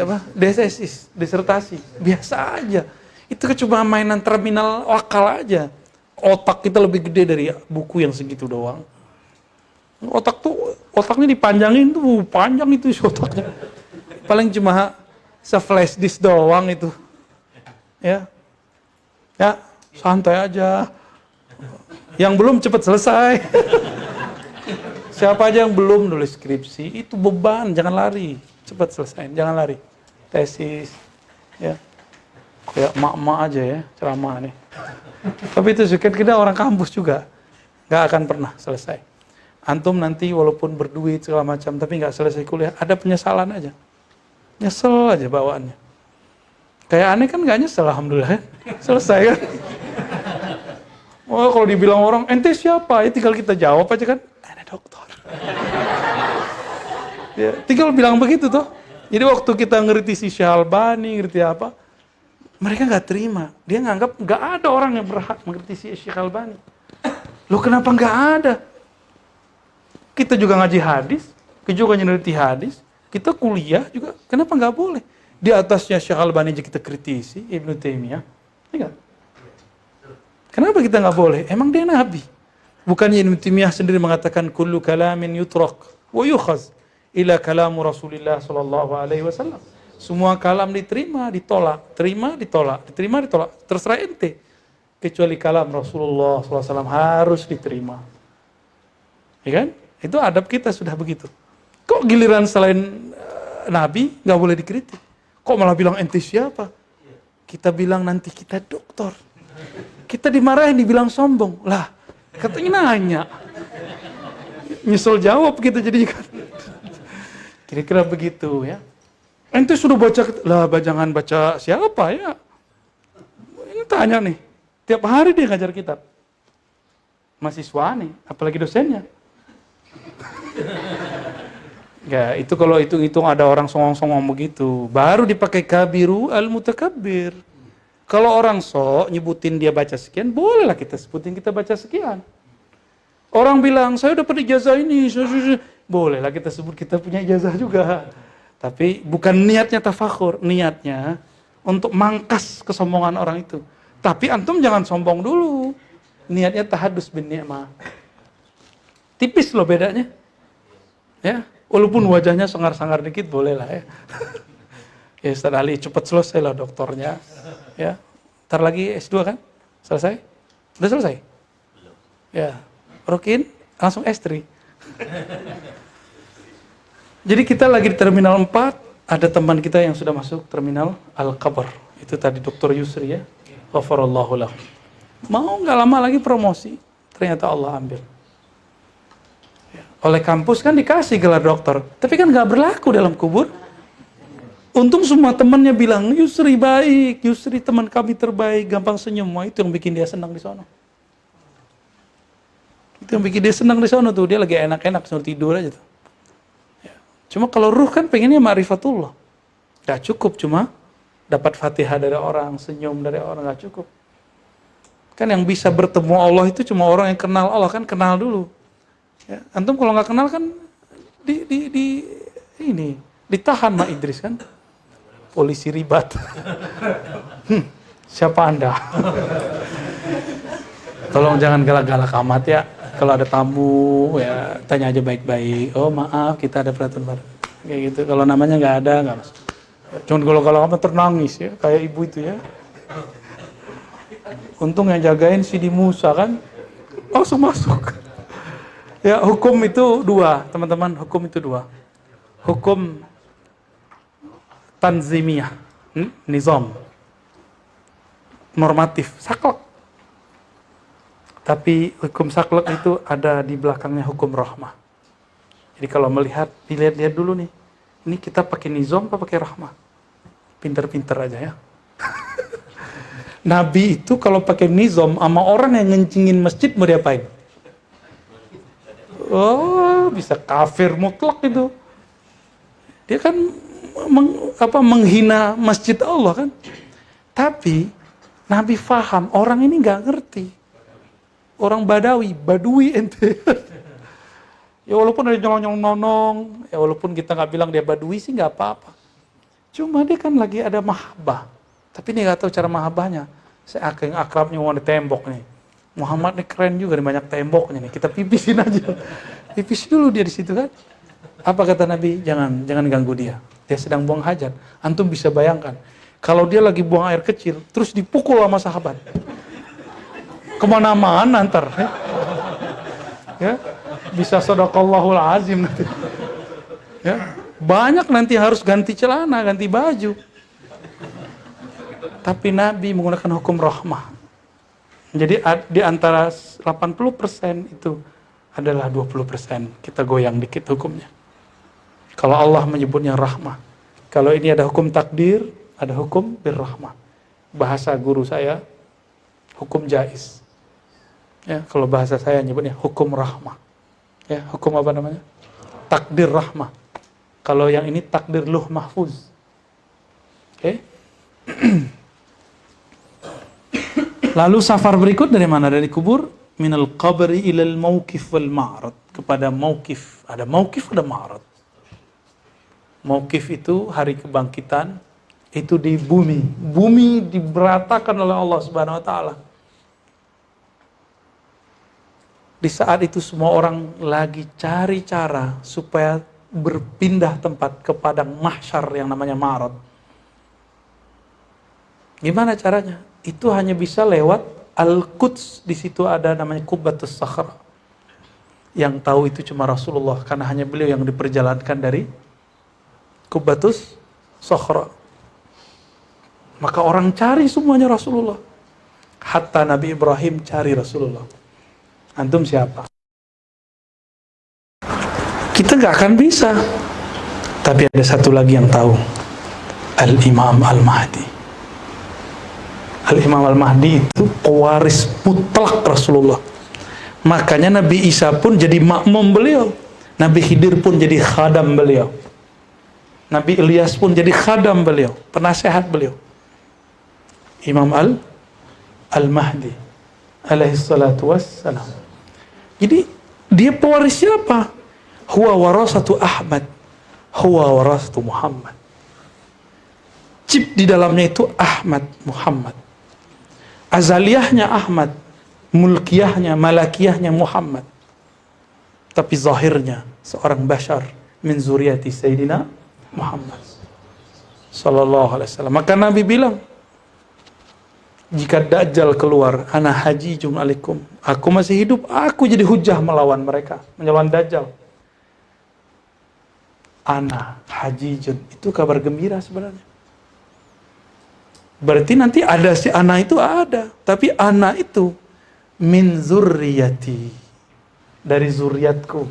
disertasi. Biasa aja. Itu cuma mainan terminal wakal aja. Otak kita lebih gede dari buku yang segitu doang. Otaknya dipanjangin tuh, panjang itu otaknya. Paling cuma se-flash disk doang itu. Ya, santai aja. Yang belum cepat selesai. Siapa aja yang belum nulis skripsi, itu beban, jangan lari. Cepat selesai, jangan lari. Tesis, ya. Kayak emak-emak aja ya, ceramah nih. Tapi itu kita orang kampus juga. Nggak akan pernah selesai. Antum nanti walaupun berduit segala macam, tapi nggak selesai kuliah, ada penyesalan aja. Nyesel aja bawaannya. Kayak aneh kan nggak nyesel, alhamdulillah. Selesai kan. Oh, kalau dibilang orang, ente siapa? Ya tinggal kita jawab aja kan, ada dokter. Ya, tinggal bilang begitu toh. Jadi waktu kita ngerti si Syekh Albani, ngerti apa, mereka nggak terima. Dia nganggap nggak ada orang yang berhak mengerti si Syekh Albani. Loh kenapa nggak ada? Kita juga ngaji hadis, kita juga ngerti hadis, kita kuliah juga, kenapa nggak boleh? Di atasnya Syekh Albani aja kita kritisi, Ibnu Taimiyah, enggak? Kenapa kita nggak boleh? Emang dia nabi? Bukannya Ibnu Taimiyah sendiri mengatakan kullu kalamin yutrak wa yukhaz ila kalamu Rasulillah sallallahu alaihi wasallam. Semua kalam diterima, ditolak, terima, ditolak, diterima, ditolak. Terserah ente. Kecuali kalam Rasulullah sallallahu alaihi wasallam harus diterima. Ya kan? Itu adab kita sudah begitu. Kok giliran selain nabi nggak boleh dikritik? Kok malah bilang ente siapa? Kita bilang nanti kita dokter. Kita dimarahin, dibilang sombong. Lah, katanya nanya. Nyesel jawab gitu jadi kan. Kira-kira begitu ya. Ente sudah baca, lah jangan baca siapa ya. Ini tanya nih, tiap hari dia ngajar kitab. Mahasiswa nih, apalagi dosennya. Ya, itu kalau hitung-hitung ada orang songong-songong begitu, baru dipakai kabiru al-mutakabbir. Kalau orang sok nyebutin dia baca sekian, bolehlah kita sebutin kita baca sekian. Orang bilang, saya dapat ijazah ini, bolehlah kita sebut kita punya ijazah juga. Tapi bukan niatnya tafakhur, niatnya untuk mangkas kesombongan orang itu. Tapi antum jangan sombong dulu. Niatnya tahadus bin ni'mah. Tipis loh bedanya. Ya, walaupun wajahnya sangar-sangar dikit bolehlah ya. Ya Ustaz Ali cepat selesai lah doktornya. Ya. Ntar lagi S2 kan? Selesai? Udah selesai? Belum. Ya. Rokin langsung S3. Jadi kita lagi di terminal 4, ada teman kita yang sudah masuk terminal Al-Qabr. Itu tadi Dr. Yusri ya. Ghafarallahu lahu. Mau nggak lama lagi promosi, ternyata Allah ambil. Ya. Oleh kampus kan dikasih gelar dokter, tapi kan nggak berlaku dalam kubur. Untung semua temannya bilang, Yusri baik, Yusri teman kami terbaik, gampang senyum. Wah, itu yang bikin dia senang di sana. Itu yang bikin dia senang di sana tuh, dia lagi enak-enak sambil tidur aja tuh. Ya. Cuma kalau ruh kan pengennya ma'rifatullah. Gak cukup cuma dapat Fatihah dari orang, senyum dari orang, gak cukup. Kan yang bisa bertemu Allah itu cuma orang yang kenal Allah, kan kenal dulu. Ya. Antum kalau nggak kenal kan ditahan sama Idris kan. Polisi ribat. Siapa Anda? Tolong jangan galak-galak amat ya. Kalau ada tamu ya tanya aja baik-baik. Oh maaf kita ada peraturan baru. Kayak gitu. Kalau namanya nggak ada nggak masuk. Cuman kalau amat ternangis ya, kayak ibu itu ya. Untung yang jagain Sidi Musa kan, langsung masuk. Ya, hukum itu dua, teman-teman. Hukum itu dua. Hukum tanzimiyah, nizam, normatif, saklek. Tapi hukum saklek itu ada di belakangnya hukum rahmah. Jadi kalau melihat, dilihat-lihat dulu nih. Ini kita pakai nizam apa pakai rahmah? Pinter-pinter aja ya. Nabi itu kalau pakai nizam sama orang yang ngencingin masjid mau diapain? Oh, bisa kafir mutlak itu. Dia kan menghina masjid Allah kan. Tapi Nabi faham orang ini nggak ngerti. Orang badui ente. Ya walaupun ada nyolong-nyolong, ya walaupun kita nggak bilang dia badui sih nggak apa-apa. Cuma dia kan lagi ada mahabbah. Tapi dia nggak tahu cara mahabbahnya. Saya yang akrabnya mau di tembok nih. Muhammad nih keren juga nih, banyak temboknya nih. Kita pipisin aja. Pipis dulu dia di situ kan. Apa kata Nabi? Jangan ganggu dia. Dia sedang buang hajat. Antum bisa bayangkan. Kalau dia lagi buang air kecil, terus dipukul sama sahabat. Kemana-mana ntar. Ya. Bisa sadaqallahul azim nanti. Ya. Banyak nanti harus ganti celana, ganti baju. Tapi Nabi menggunakan hukum rahmah. Jadi di antara 80% itu adalah 20%. Kita goyang dikit hukumnya. Kalau Allah menyebutnya rahmah. Kalau ini ada hukum takdir, ada hukum birrahmah. Bahasa guru saya, hukum jaiz. Ya, kalau bahasa saya nyebutnya hukum rahmah. Ya, hukum apa namanya? Takdir rahmah. Kalau yang ini takdir luh mahfuz. Oke? Lalu safar berikut dari mana? Dari kubur, minal qabri ilal mauqif wal ma'rad. Kepada mauqif, ada mauqif, ada ma'rad. Mauqif itu hari kebangkitan, itu di bumi. Bumi diberatakan oleh Allah Subhanahu wa taala. Di saat itu semua orang lagi cari cara supaya berpindah tempat ke padang mahsyar yang namanya ma'rad. Gimana caranya? Itu hanya bisa lewat Al-Quds. Di situ ada namanya Qubbatus Sakhra. Yang tahu itu cuma Rasulullah, karena hanya beliau yang diperjalankan dari Qubbatus Sakhra. Maka orang cari semuanya Rasulullah. Hatta Nabi Ibrahim cari Rasulullah. Antum siapa? Kita gak akan bisa. Tapi ada satu lagi yang tahu. Al-Imam Al-Mahdi. Al-Imam Al-Mahdi itu pewaris mutlak Rasulullah. Makanya Nabi Isa pun jadi makmum beliau. Nabi Khidir pun jadi khadam beliau. Nabi Ilyas pun jadi khadam beliau, penasehat beliau. Imam Al-Mahdi alaihi salatu wassalam. Jadi dia pewaris siapa? Huwa warasatu Ahmad, huwa warasatu Muhammad. Chip di dalamnya itu Ahmad, Muhammad. Azaliyahnya Ahmad, mulkiyahnya, malakiyahnya Muhammad. Tapi zahirnya seorang bashar min zuriyati Sayyidina Muhammad sallallahu alaihi wasallam. Maka Nabi bilang, jika Dajjal keluar, ana hajijum alaikum. Aku masih hidup, aku jadi hujah melawan mereka, melawan Dajjal. Ana hajijun, itu kabar gembira sebenarnya. Berarti nanti ada si ana itu ada, tapi ana itu min zurriyati, dari zuriatku.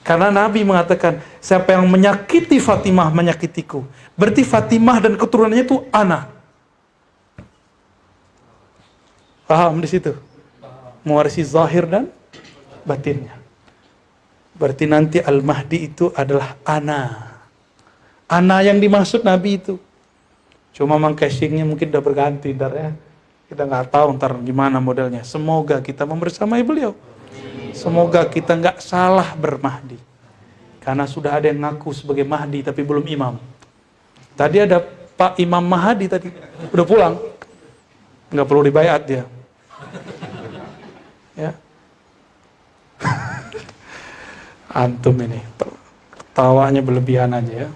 Karena Nabi mengatakan, siapa yang menyakiti Fatimah menyakitiku. Berarti Fatimah dan keturunannya itu ana. Paham di situ? Mewarisi zahir dan batinnya. Berarti nanti Al-Mahdi itu adalah ana. Ana yang dimaksud Nabi itu. Cuma memang casingnya mungkin udah berganti ntar ya. Kita nggak tahu ntar gimana modelnya. Semoga kita membersamai beliau. Semoga kita nggak salah bermahdi. Karena sudah ada yang ngaku sebagai Mahdi tapi belum imam. Tadi ada Pak Imam Mahdi tadi. Udah pulang. Nggak perlu dibayat dia. Ya. Antum ini. Ketawanya berlebihan aja ya.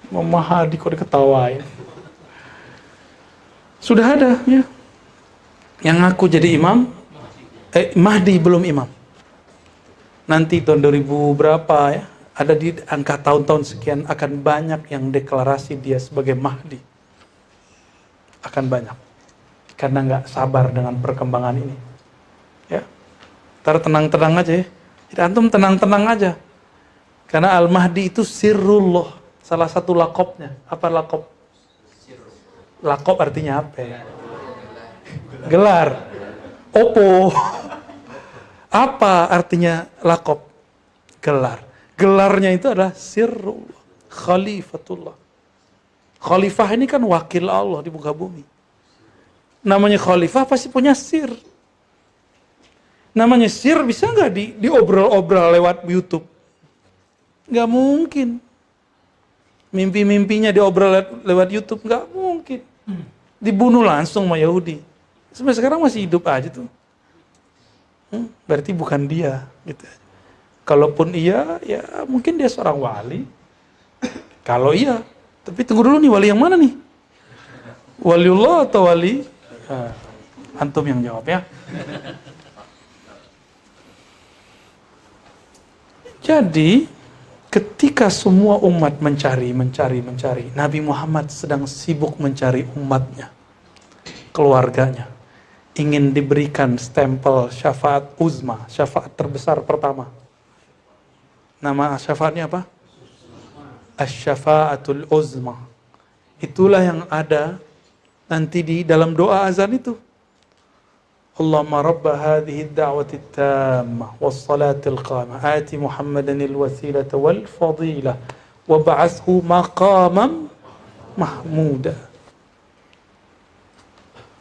Imam Mahdi kok diketawain. Sudah ada ya. Yang ngaku jadi imam, Mahdi belum imam. Nanti tahun 2000 berapa ya, ada di angka tahun-tahun sekian akan banyak yang deklarasi dia sebagai Mahdi. Akan banyak. Karena nggak sabar dengan perkembangan ini. Ya. Ntar tenang-tenang aja ya. Jadi antum tenang-tenang aja. Karena Al-Mahdi itu sirrullah. Salah satu lakopnya. Apa lakop? Lakop artinya apa ya? Gelar. Opo. Apa artinya lakop? Gelar. Gelarnya itu adalah sirrullah. Khalifatullah. Khalifah ini kan wakil Allah di muka bumi. Namanya khalifah pasti punya sir. Namanya sir bisa nggak diobrol-obrol lewat YouTube? Nggak mungkin. Mimpi-mimpinya diobrol lewat YouTube, nggak mungkin. Dibunuh langsung sama Yahudi. Sampai sekarang masih hidup aja tuh. Berarti bukan dia. Gitu. Kalaupun iya, ya mungkin dia seorang wali. Kalau iya, tapi tunggu dulu nih, wali yang mana nih? Waliullah atau wali? Antum yang jawab ya. Jadi, ketika semua umat mencari, Nabi Muhammad sedang sibuk mencari umatnya, keluarganya, ingin diberikan stempel syafaat uzma, syafaat terbesar pertama. Nama syafaatnya apa? Asy-syafaatul uzma. Itulah yang ada nanti di dalam doa azan itu. Allahumma rabba hadhihi ad-da'wati at-tammah was-salatil qamah ati Muhammadan al-wasilata wal fadilah wa ba'athhu maqaman mahmuda.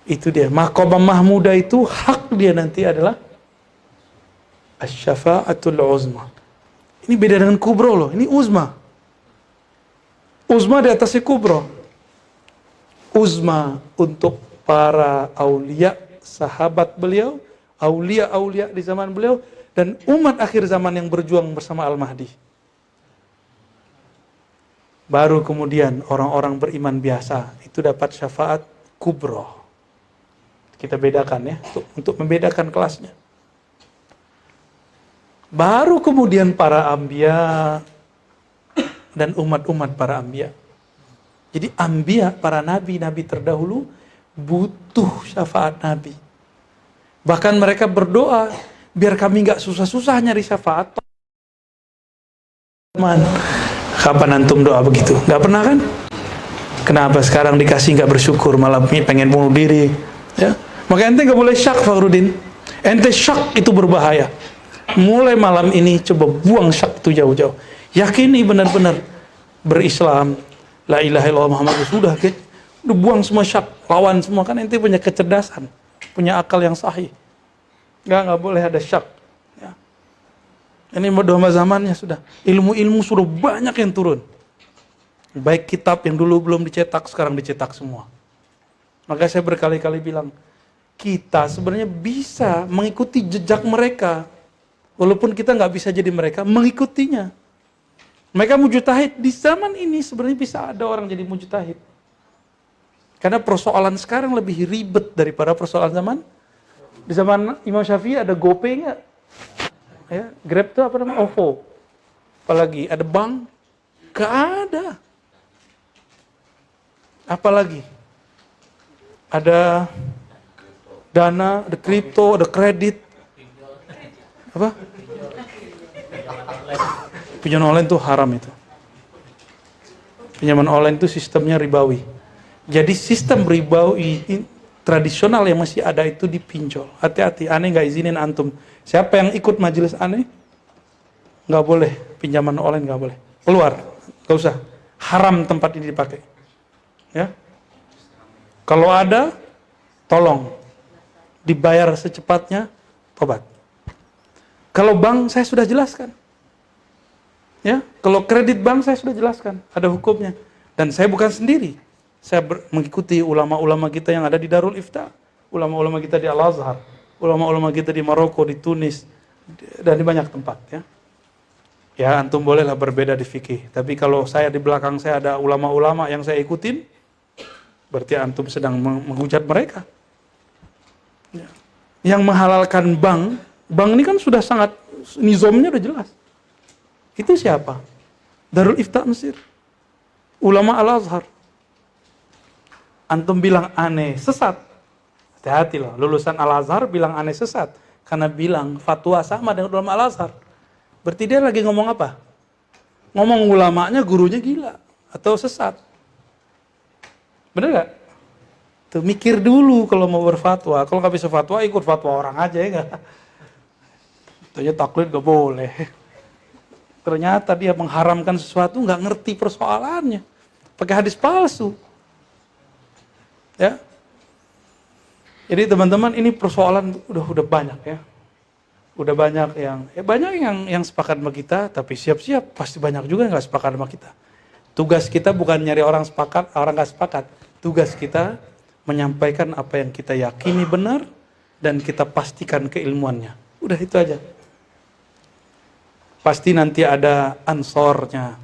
Itu dia, maqaman mahmuda itu hak dia nanti adalah asy-syafaatul uzma. Ini beda dengan kubro loh, ini uzma. Uzma di atasnya kubro. Uzma untuk para aulia, sahabat beliau, aulia-aulia di zaman beliau, dan umat akhir zaman yang berjuang bersama Al-Mahdi. Baru kemudian orang-orang beriman biasa itu dapat syafaat kubro. Kita bedakan ya, untuk membedakan kelasnya. Baru kemudian para anbiya dan umat-umat para anbiya. Jadi anbiya, para nabi-nabi terdahulu butuh syafaat Nabi. Bahkan mereka berdoa, biar kami nggak susah-susah nyari syafaat. Kapan antum doa begitu? Nggak pernah kan? Kenapa sekarang dikasih nggak bersyukur, malah pengen bunuh diri? Ya, maka ente nggak boleh syak, Fakhrudin. Ente syak itu berbahaya. Mulai malam ini coba buang syak itu jauh-jauh. Yakini benar-benar berislam, la ilaha illallah Muhammad sudah ke. Udah buang semua syak, lawan semua, kan ente punya kecerdasan, punya akal yang sahih. Nggak boleh ada syak. Ya. Ini doa zamannya sudah. Ilmu-ilmu sudah banyak yang turun. Baik kitab yang dulu belum dicetak, sekarang dicetak semua. Maka saya berkali-kali bilang, kita sebenarnya bisa mengikuti jejak mereka. Walaupun kita nggak bisa jadi mereka, mengikutinya. Mereka mujtahid, di zaman ini sebenarnya bisa ada orang jadi mujtahid. Karena persoalan sekarang lebih ribet daripada persoalan zaman. Di zaman Imam Syafi'i ada GoPay nggak? Ya, Grab itu apa namanya? OVO. Apalagi ada bank? Nggak ada. Apalagi? Ada dana, ada kripto, ada kredit. Apa? Pinjaman online itu haram itu. Pinjaman online itu sistemnya ribawi. Jadi sistem ribawi tradisional yang masih ada itu dipinjol. Hati-hati, aneh nggak izinin antum. Siapa yang ikut majelis aneh, nggak boleh. Pinjaman online nggak boleh. Keluar, nggak usah. Haram tempat ini dipakai. Ya. Kalau ada, tolong dibayar secepatnya, tobat. Kalau bank saya sudah jelaskan. Ya, kalau kredit bank saya sudah jelaskan, ada hukumnya. Dan saya bukan sendiri. Saya mengikuti ulama-ulama kita yang ada di Darul Ifta, ulama-ulama kita di Al-Azhar, ulama-ulama kita di Maroko, di Tunis, dan di banyak tempat. Ya. Ya, antum bolehlah berbeda di fikih. Tapi kalau saya di belakang saya ada ulama-ulama yang saya ikutin, berarti antum sedang menghujat mereka. Ya. Yang menghalalkan bank ini kan sudah sangat, nizamnya udah jelas. Itu siapa? Darul Ifta Mesir. Ulama Al-Azhar. Antum bilang aneh, sesat. Hati-hati loh, lulusan Al-Azhar bilang aneh sesat. Karena bilang fatwa sama dengan ulama Al-Azhar. Berarti dia lagi ngomong apa? Ngomong ulamanya, gurunya gila atau sesat. Bener gak? Tuh mikir dulu kalau mau berfatwa. Kalau nggak bisa fatwa, ikut fatwa orang aja ya nggak? Tentunya taklid gak boleh. Ternyata dia mengharamkan sesuatu, nggak ngerti persoalannya, pakai hadis palsu. Ya. Jadi teman-teman, ini persoalan udah banyak ya. Udah banyak yang sepakat sama kita, tapi siap-siap pasti banyak juga yang nggak sepakat sama kita. Tugas kita bukan nyari orang sepakat, orang nggak sepakat. Tugas kita menyampaikan apa yang kita yakini benar dan kita pastikan keilmuannya. Udah itu aja. Pasti nanti ada ansornya,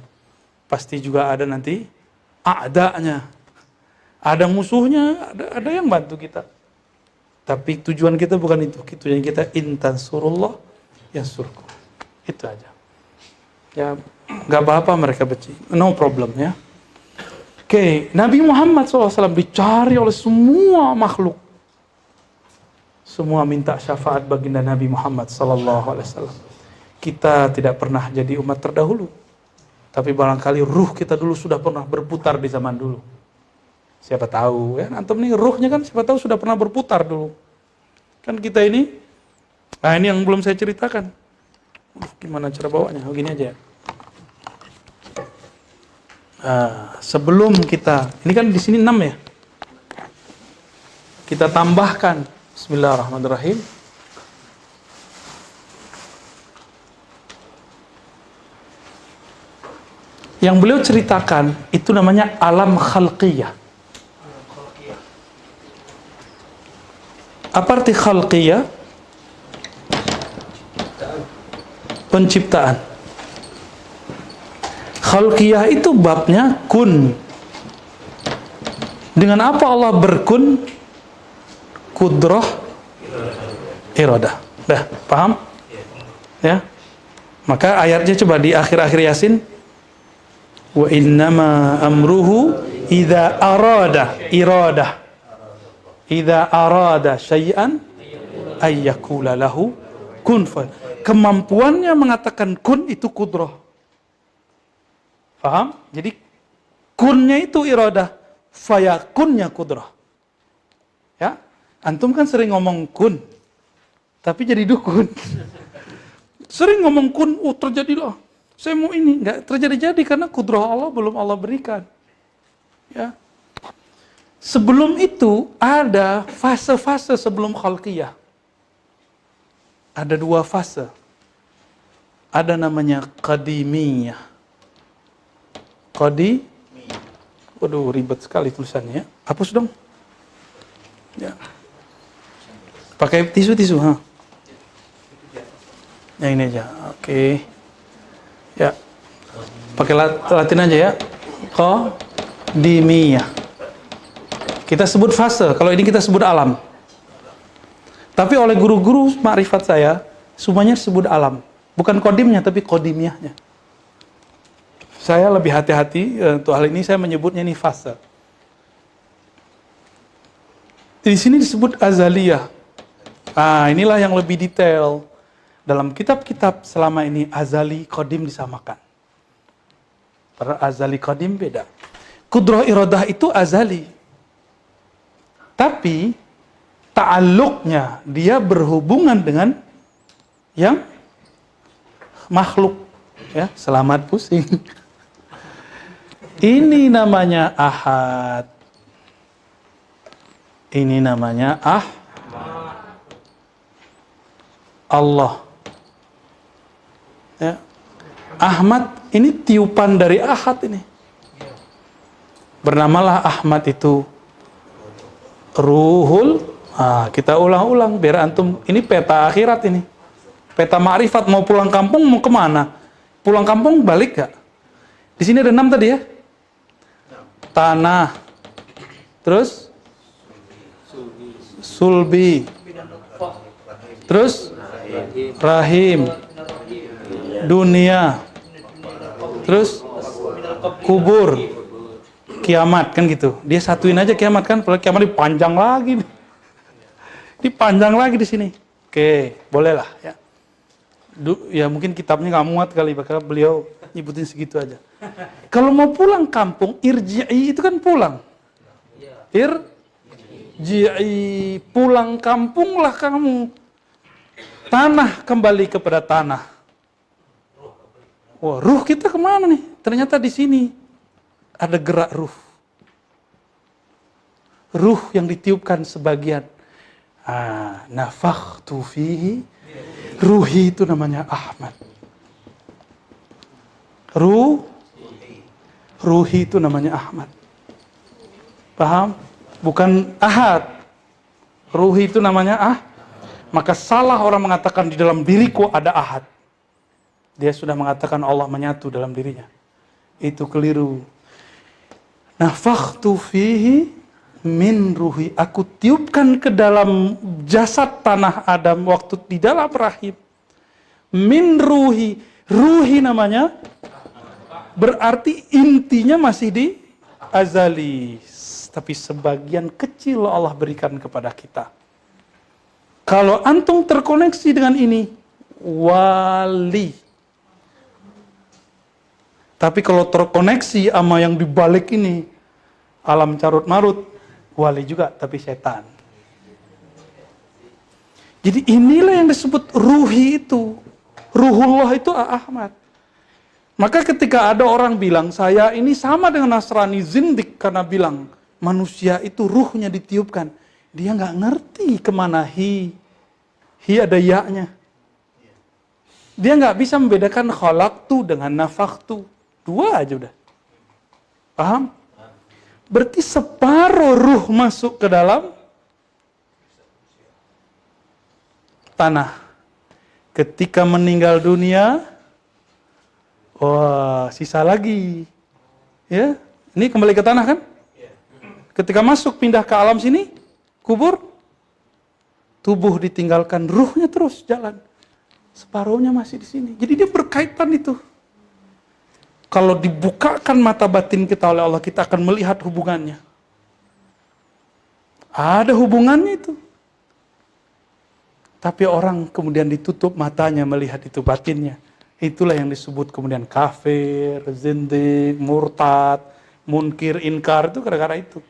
pasti juga ada nanti a'da'nya, ada musuhnya, ada yang bantu kita. Tapi tujuan kita bukan itu. Tujuan kita intansurullah yansurkum. Itu aja. Ya, nggak apa-apa mereka benci. No problem ya. Oke, Nabi Muhammad SAW dicari oleh semua makhluk. Semua minta syafaat baginda Nabi Muhammad SAW. Kita tidak pernah jadi umat terdahulu. Tapi barangkali ruh kita dulu sudah pernah berputar di zaman dulu. Siapa tahu ya, antum nih ruhnya kan siapa tahu sudah pernah berputar dulu. Kan kita ini, nah ini yang belum saya ceritakan. Gimana cara bawanya? Begini aja. Sebelum kita, ini kan di sini 6 ya. Kita tambahkan. Bismillahirrahmanirrahim. Yang beliau ceritakan itu namanya alam khalqiyah. Apa arti khalqiyah? Penciptaan. Khalqiyah itu babnya kun. Dengan apa Allah berkun? Kudrah, iradah. Dah, paham? Ya. Maka ayatnya coba di akhir-akhir Yasin. Wa innama amruhu idza arada iradah. Idza arada syai'an ayyakula lahu kun fa. Kemampuannya mengatakan kun itu kudrah. Paham? Jadi kunnya itu iradah, fayakunnya kudrah. Ya? Antum kan sering ngomong kun, tapi jadi dukun. Sering ngomong kun, terjadilah. Saya mau ini, enggak terjadi-jadi karena kudrah Allah belum Allah berikan. Ya. Sebelum itu ada fase-fase sebelum khalqiyah. Ada 2 fase. Ada namanya qadimiyah. Waduh, ribet sekali tulisannya ya. Hapus dong. Ya. Pakai tisu-tisu, ha. Yang ini aja. Oke. Ya. Pakai Latin aja ya. Qadimiyah. Kita sebut fase, kalau ini kita sebut alam. Tapi oleh guru-guru makrifat saya, semuanya disebut alam. Bukan kodimnya, tapi kodimiyahnya. Saya lebih hati-hati untuk hal ini, saya menyebutnya ini fase. Di sini disebut azaliyah. Inilah yang lebih detail. Dalam kitab-kitab selama ini, azali, kodim disamakan. Padahal azali, kodim beda. Kudrah iradah itu azali. Tapi ta'alluqnya dia berhubungan dengan yang makhluk, ya. Selamat pusing. Ini namanya ahad. Ini namanya Allah. Ya. Ahmad ini tiupan dari ahad ini. Bernamalah Ahmad itu Ruhul, kita ulang-ulang biar antum, ini peta akhirat ini. Peta ma'rifat, mau pulang kampung mau kemana? pulang kampung balik gak? Di sini ada 6 tadi ya. Tanah. Terus? Sulbi. Terus? Rahim. Dunia. Terus? Kubur. Kiamat kan gitu. Dia satuin aja kiamat kan. Kalau kiamat dipanjang lagi nih. Dipanjang lagi di sini. Oke, bolehlah ya. Ya mungkin kitabnya nggak muat kali, bakal beliau nyebutin segitu aja. Kalau mau pulang kampung, irji'i itu kan pulang. Irji'i, pulang kampunglah kamu. Tanah kembali kepada tanah. Wah, ruh kita kemana nih? Ternyata di sini ada gerak ruh. Ruh yang ditiupkan sebagian. Nafakhtu fihi. Ruhi itu namanya Ahmad. Ruhi itu namanya Ahmad. Paham? Bukan Ahad. Ruhi itu namanya Maka salah orang mengatakan di dalam diriku ada Ahad. Dia sudah mengatakan Allah menyatu dalam dirinya. Itu keliru. Nafakhtu fihi min ruhi. Aku tiupkan ke dalam jasad tanah Adam waktu di dalam rahim. Min ruhi. Ruhi namanya. Berarti intinya masih di azali. Tapi sebagian kecil Allah berikan kepada kita. Kalau antum terkoneksi dengan ini, wali. Tapi kalau terkoneksi sama yang dibalik ini, alam carut marut, wali juga, tapi setan. Jadi inilah yang disebut ruhi itu. Ruhullah itu Ahmad. Maka ketika ada orang bilang, saya ini sama dengan Nasrani zindik karena bilang, manusia itu ruhnya ditiupkan. Dia nggak ngerti kemana hi ada ya-nya. Dia nggak bisa membedakan khalaqtu dengan nafakhtu. Dua aja udah. Paham? Berarti separuh ruh masuk ke dalam tanah. Ketika meninggal dunia, wah, sisa lagi. Ya, ini kembali ke tanah kan? Ketika masuk pindah ke alam sini, kubur, tubuh ditinggalkan, ruhnya terus jalan. Separuhnya masih di sini. Jadi dia berkaitan itu. Kalau dibukakan mata batin kita oleh Allah, kita akan melihat hubungannya. Ada hubungannya itu. Tapi orang kemudian ditutup matanya melihat itu batinnya. Itulah yang disebut kemudian kafir, zindik, murtad, munkir, inkar, itu gara-gara itu.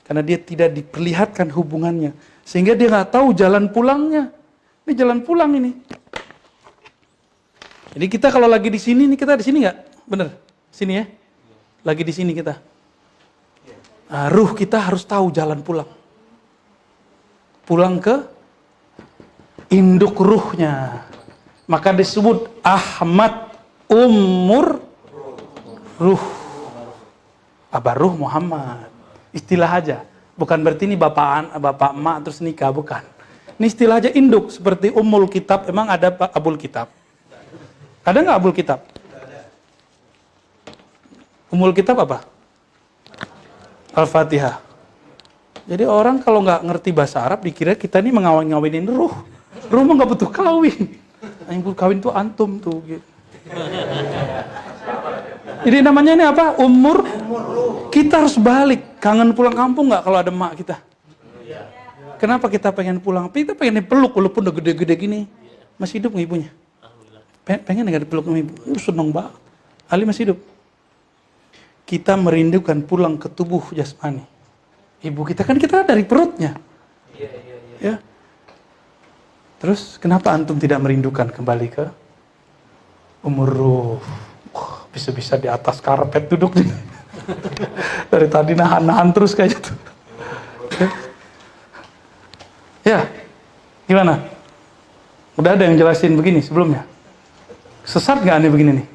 Karena dia tidak diperlihatkan hubungannya. Sehingga dia nggak tahu jalan pulangnya. Ini jalan pulang ini. Jadi kita kalau lagi di sini, nih kita di sini nggak? Bener? Sini ya? Lagi di sini kita. Nah, ruh kita harus tahu jalan pulang. Pulang ke induk ruhnya. Maka disebut Ahmad umur ruh. Abah ruh Muhammad. Istilah aja. Bukan berarti ini bapak emak terus nikah, bukan. Ini istilah aja induk. Seperti Ummul Kitab, emang ada Abul Kitab? Ada nggak Abul Kitab? Ummul Kitab apa? Al-Fatihah. Jadi orang kalau nggak ngerti bahasa Arab dikira kita ini ngawinin ruh. Ruh mah nggak butuh kawin. Yang butuh kawin tuh antum tuh. Gitu. Jadi namanya ini apa? Umur. Kita harus balik. Kangen pulang kampung nggak kalau ada emak kita? Kenapa kita pengen pulang? Kita pengen dipeluk walaupun udah gede-gede gini. Masih hidup nggak ibunya? Pengen nggak dipeluk sama ibu? Seneng banget. Ali masih hidup. Kita merindukan pulang ke tubuh jasmani. Ibu kita kan kita dari perutnya. Ya. Terus kenapa antum tidak merindukan kembali ke umur ruh? Wah, bisa-bisa di atas karpet duduk nih. Dari tadi nahan-nahan terus kayak gitu. Ya. Gimana? Udah ada yang jelasin begini sebelumnya? Sesat nggak aneh begini nih?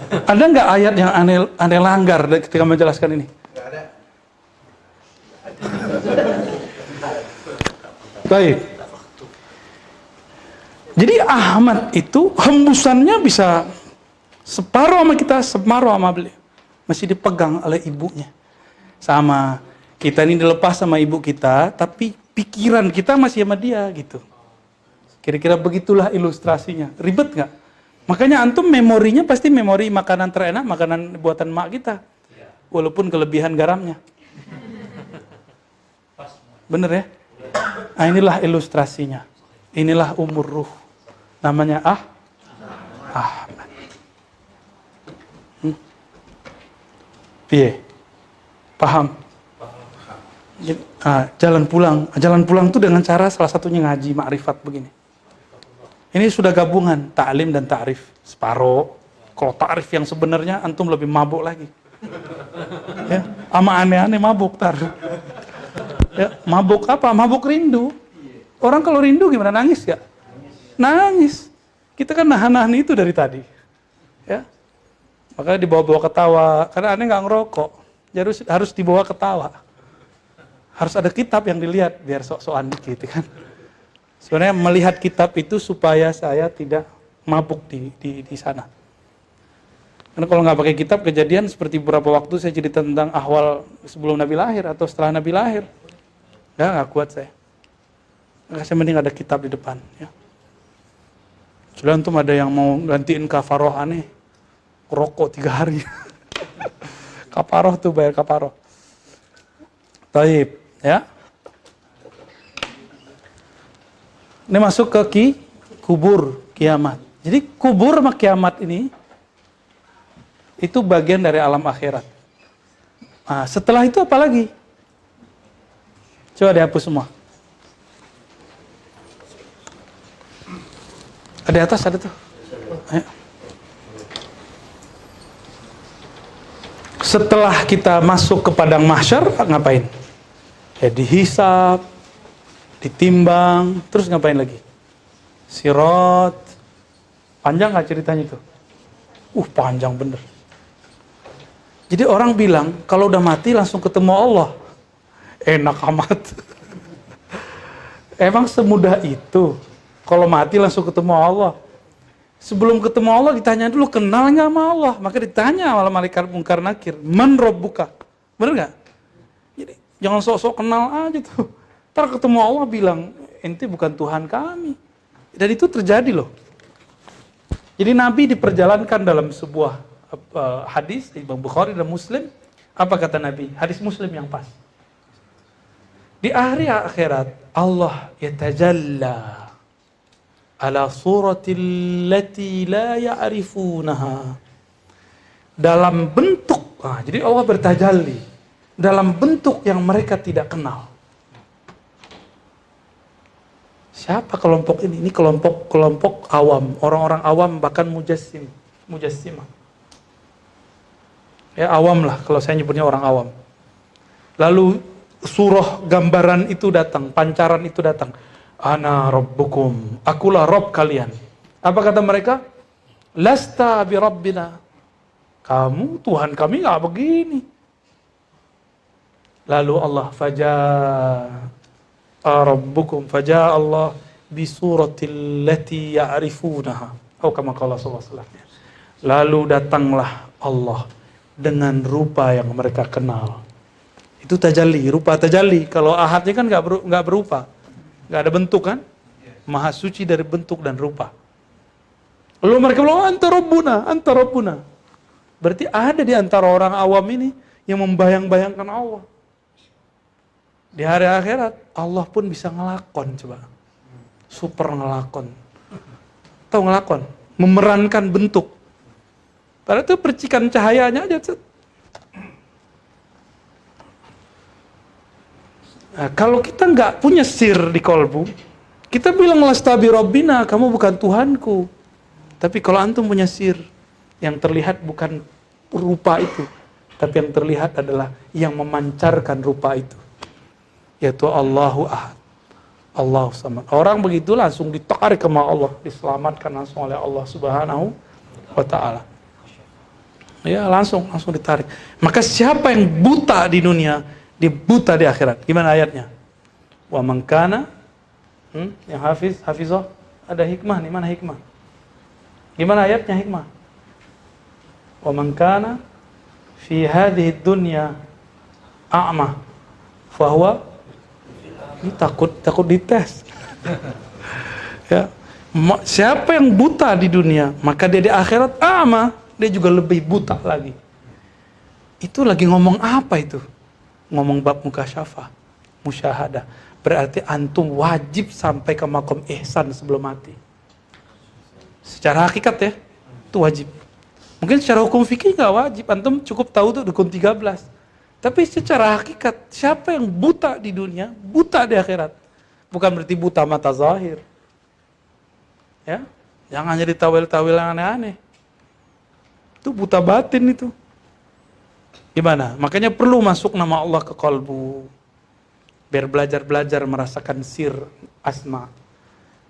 Ada nggak ayat yang aneh langgar ketika menjelaskan ini? Nggak ada. Baik. Jadi Ahmad itu hembusannya bisa Separuh sama kita, separuh sama beliau. Masih dipegang oleh ibunya. Sama kita ini dilepas sama ibu kita, tapi pikiran kita masih sama dia gitu. Kira-kira begitulah ilustrasinya. Ribet nggak? Makanya antum memorinya pasti memori makanan terenak, makanan buatan mak kita. Walaupun kelebihan garamnya. Bener ya? Nah, inilah ilustrasinya. Inilah umur ruh. Namanya Ahmad. Piye? Paham? Jalan pulang tuh dengan cara salah satunya ngaji makrifat begini. Ini sudah gabungan ta'lim dan ta'rif separuh. Kalau ta'rif yang sebenarnya antum lebih mabuk lagi. Ya, ama aneh-aneh mabuk tar. Ya, mabuk apa? Mabuk rindu. Orang kalau rindu gimana? Nangis ya? Nangis. Kita kan nahan-nahan itu dari tadi. Ya. Makanya dibawa-bawa ketawa. Karena aneh nggak ngerokok. Harus dibawa ketawa. Harus ada kitab yang dilihat biar sok-sokan dikit kan. Sebenarnya melihat kitab itu supaya saya tidak mabuk di sana. Karena kalau nggak pakai kitab, kejadian seperti beberapa waktu saya cerita tentang ahwal sebelum Nabi lahir atau setelah Nabi lahir. Ya nggak kuat saya. Maka saya mending ada kitab di depan. Ya. Sudah antum ada yang mau gantiin kafaroh aneh, rokok 3 hari. Kafaroh tuh bayar kafaroh. Taib, ya. Ini masuk ke kubur kiamat. Jadi kubur sama kiamat ini itu bagian dari alam akhirat. Nah, setelah itu apa lagi? Coba dihapus semua. Ada di atas, ada tuh. Ayo. Setelah kita masuk ke padang mahsyar, ngapain? Ya dihisab, ditimbang, terus ngapain lagi? Sirat. Panjang nggak ceritanya itu? Panjang bener. Jadi orang bilang, kalau udah mati langsung ketemu Allah. Enak amat. Emang semudah itu? Kalau mati langsung ketemu Allah. Sebelum ketemu Allah ditanya dulu, kenal nggak sama Allah? Maka ditanya oleh malaikat Munkar Nakir, man rabbuka? Bener nggak? Jadi jangan sok-sok kenal aja tuh. Ntar ketemu Allah bilang, ente bukan Tuhan kami. Dan itu terjadi loh. Jadi Nabi diperjalankan dalam sebuah hadis, Imam Bukhari dan Muslim. Apa kata Nabi? Hadis Muslim yang pas. Di hari akhirat, Allah yatajalla ala suratil lati la ya'rifunaha. Dalam bentuk, jadi Allah bertajalli dalam bentuk yang mereka tidak kenal. Siapa kelompok ini? Ini kelompok awam, orang-orang awam, bahkan mujassimah. Ya awam lah kalau saya nyebutnya orang awam. Lalu surah gambaran itu datang, pancaran itu datang. Ana rabbukum, akulah Rabb kalian. Apa kata mereka? Lasta bi rabbina. Kamu Tuhan kami nggak begini. Lalu Allah rabbukum faja Allah bi suratil lati ya'rifunaha. Kama qala sallallahu alaihi wasallam. Lalu datanglah Allah dengan rupa yang mereka kenal. Itu tajalli, rupa tajalli. Kalau ahadnya kan nggak berupa, nggak ada bentuk kan? Maha suci dari bentuk dan rupa. Lalu mereka bilang anta rabbuna. Berarti ada di antara orang awam ini yang membayang-bayangkan Allah. Di hari akhirat Allah pun bisa ngelakon, coba. Super ngelakon. Tahu ngelakon? Memerankan bentuk. Padahal itu percikan cahayanya aja. Nah, kalau kita nggak punya sir di kolbu, kita bilang lasta bi rabbina, kamu bukan Tuhanku. Tapi kalau antum punya sir, yang terlihat bukan rupa itu, tapi yang terlihat adalah yang memancarkan rupa itu, yaitu Allahu Ahad, Allahu Samad. Orang begitu langsung ditarik sama Allah, diselamatkan langsung oleh Allah Subhanahu wa Ta'ala. Ya langsung ditarik. Maka siapa yang buta di dunia, dia buta di akhirat. Gimana ayatnya? Wa man kana yang hafizah ada hikmah nih, mana hikmah? Gimana ayatnya hikmah? Wa man kana fi hadhihi dunya a'ma fahuwa, ini takut dites. Ya. Siapa yang buta di dunia, maka dia di akhirat a'ma, dia juga lebih buta lagi. Itu lagi ngomong apa itu? Ngomong bab mukasyafah, musyahadah. Berarti antum wajib sampai ke makom ihsan sebelum mati. Secara hakikat ya, itu wajib. Mungkin secara hukum fikih nggak wajib, antum cukup tahu tuh rukun 13. Tapi secara hakikat, siapa yang buta di dunia, buta di akhirat. Bukan berarti buta mata zahir. Ya, jangan jadi tawil-tawil yang aneh-aneh. Itu buta batin itu. Gimana? Makanya perlu masuk nama Allah ke kalbu. Biar belajar-belajar merasakan sir asma.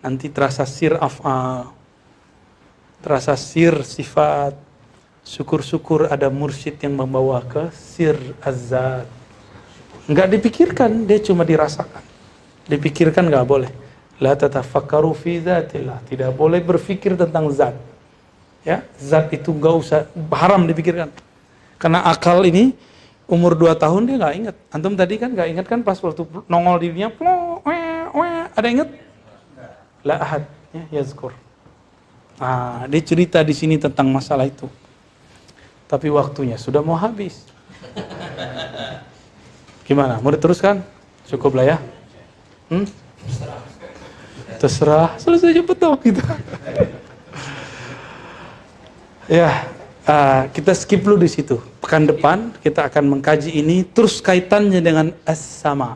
Nanti terasa sir af'al. Terasa sir sifat. Syukur-syukur ada mursyid yang membawa ke sir az-zat. Enggak dipikirkan, dia cuma dirasakan. Dipikirkan enggak boleh. La tatafakkaru fi dzatillah. Tidak boleh berpikir tentang zat. Ya, zat itu enggak usah, haram dipikirkan. Karena akal ini umur 2 tahun dia enggak ingat. Antum tadi kan enggak ingat kan pas waktu nongol di dunia, ada ingat? La ahad, ya, yazkur. Nah, dia cerita di sini tentang masalah itu. Tapi waktunya sudah mau habis. Gimana? Mau diteruskan? Cukup lah ya? Terserah. Selesai cepet dong gitu. Ya, kita skip dulu di situ. Pekan depan kita akan mengkaji ini, terus kaitannya dengan as-sama.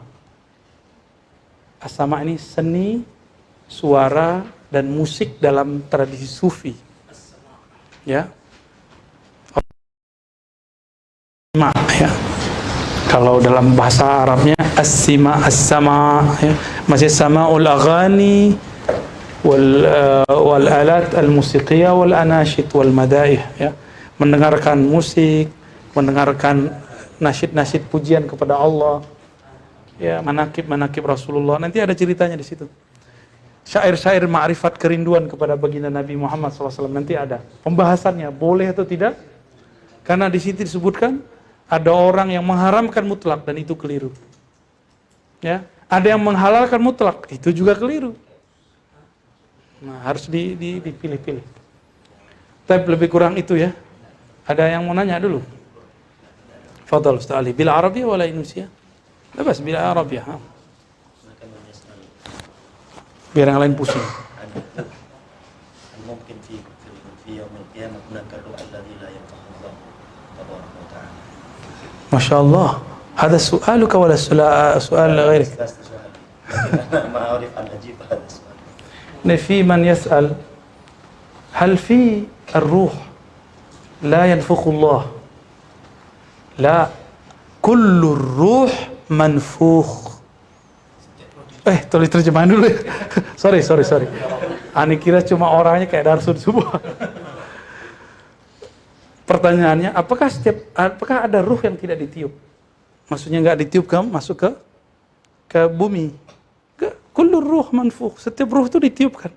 As-sama ini seni, suara, dan musik dalam tradisi sufi. Ya. Ya. Kalau dalam bahasa Arabnya as-sima, as-sama, ya. Masih sama'ul aghani wal alat al-musiqiyah wal anashid wal madaih, ya. Mendengarkan musik, mendengarkan nasyid-nasyid pujian kepada Allah, ya, manakib Rasulullah. Nanti ada ceritanya di situ. Syair-syair ma'rifat kerinduan kepada baginda Nabi Muhammad SAW nanti ada pembahasannya, boleh atau tidak. Karena di situ disebutkan ada orang yang mengharamkan mutlak dan itu keliru. Ya, ada yang menghalalkan mutlak, itu juga keliru. Nah, harus dipilih-pilih. Tapi lebih kurang itu ya. Ada yang mau nanya dulu? Fadhal Ustaz Ali, bil Arabiyah wala Indonesia? Bebas bil Arabiyah. Biar yang lain pusing. Mungkin fi yaumil qiyamah hunaka alladzi la yanfa'u Allah tabaraka wa ta'ala. Masya Allah. Hada su'aluka wala su'al ghairik? ما أعرف أن أجيب هذا السؤال. في من يسأل هل في الروح لا ينفخ الله؟ لا، كل الروح منفوخ. Tolong terjemahan dulu ya. sorry. Ani kira cuma orangnya kayak Darsul Subuh. Pertanyaannya, apakah ada ruh yang tidak ditiup? Maksudnya nggak ditiup masuk ke bumi. Kullu ruh manfukh, setiap ruh itu ditiupkan.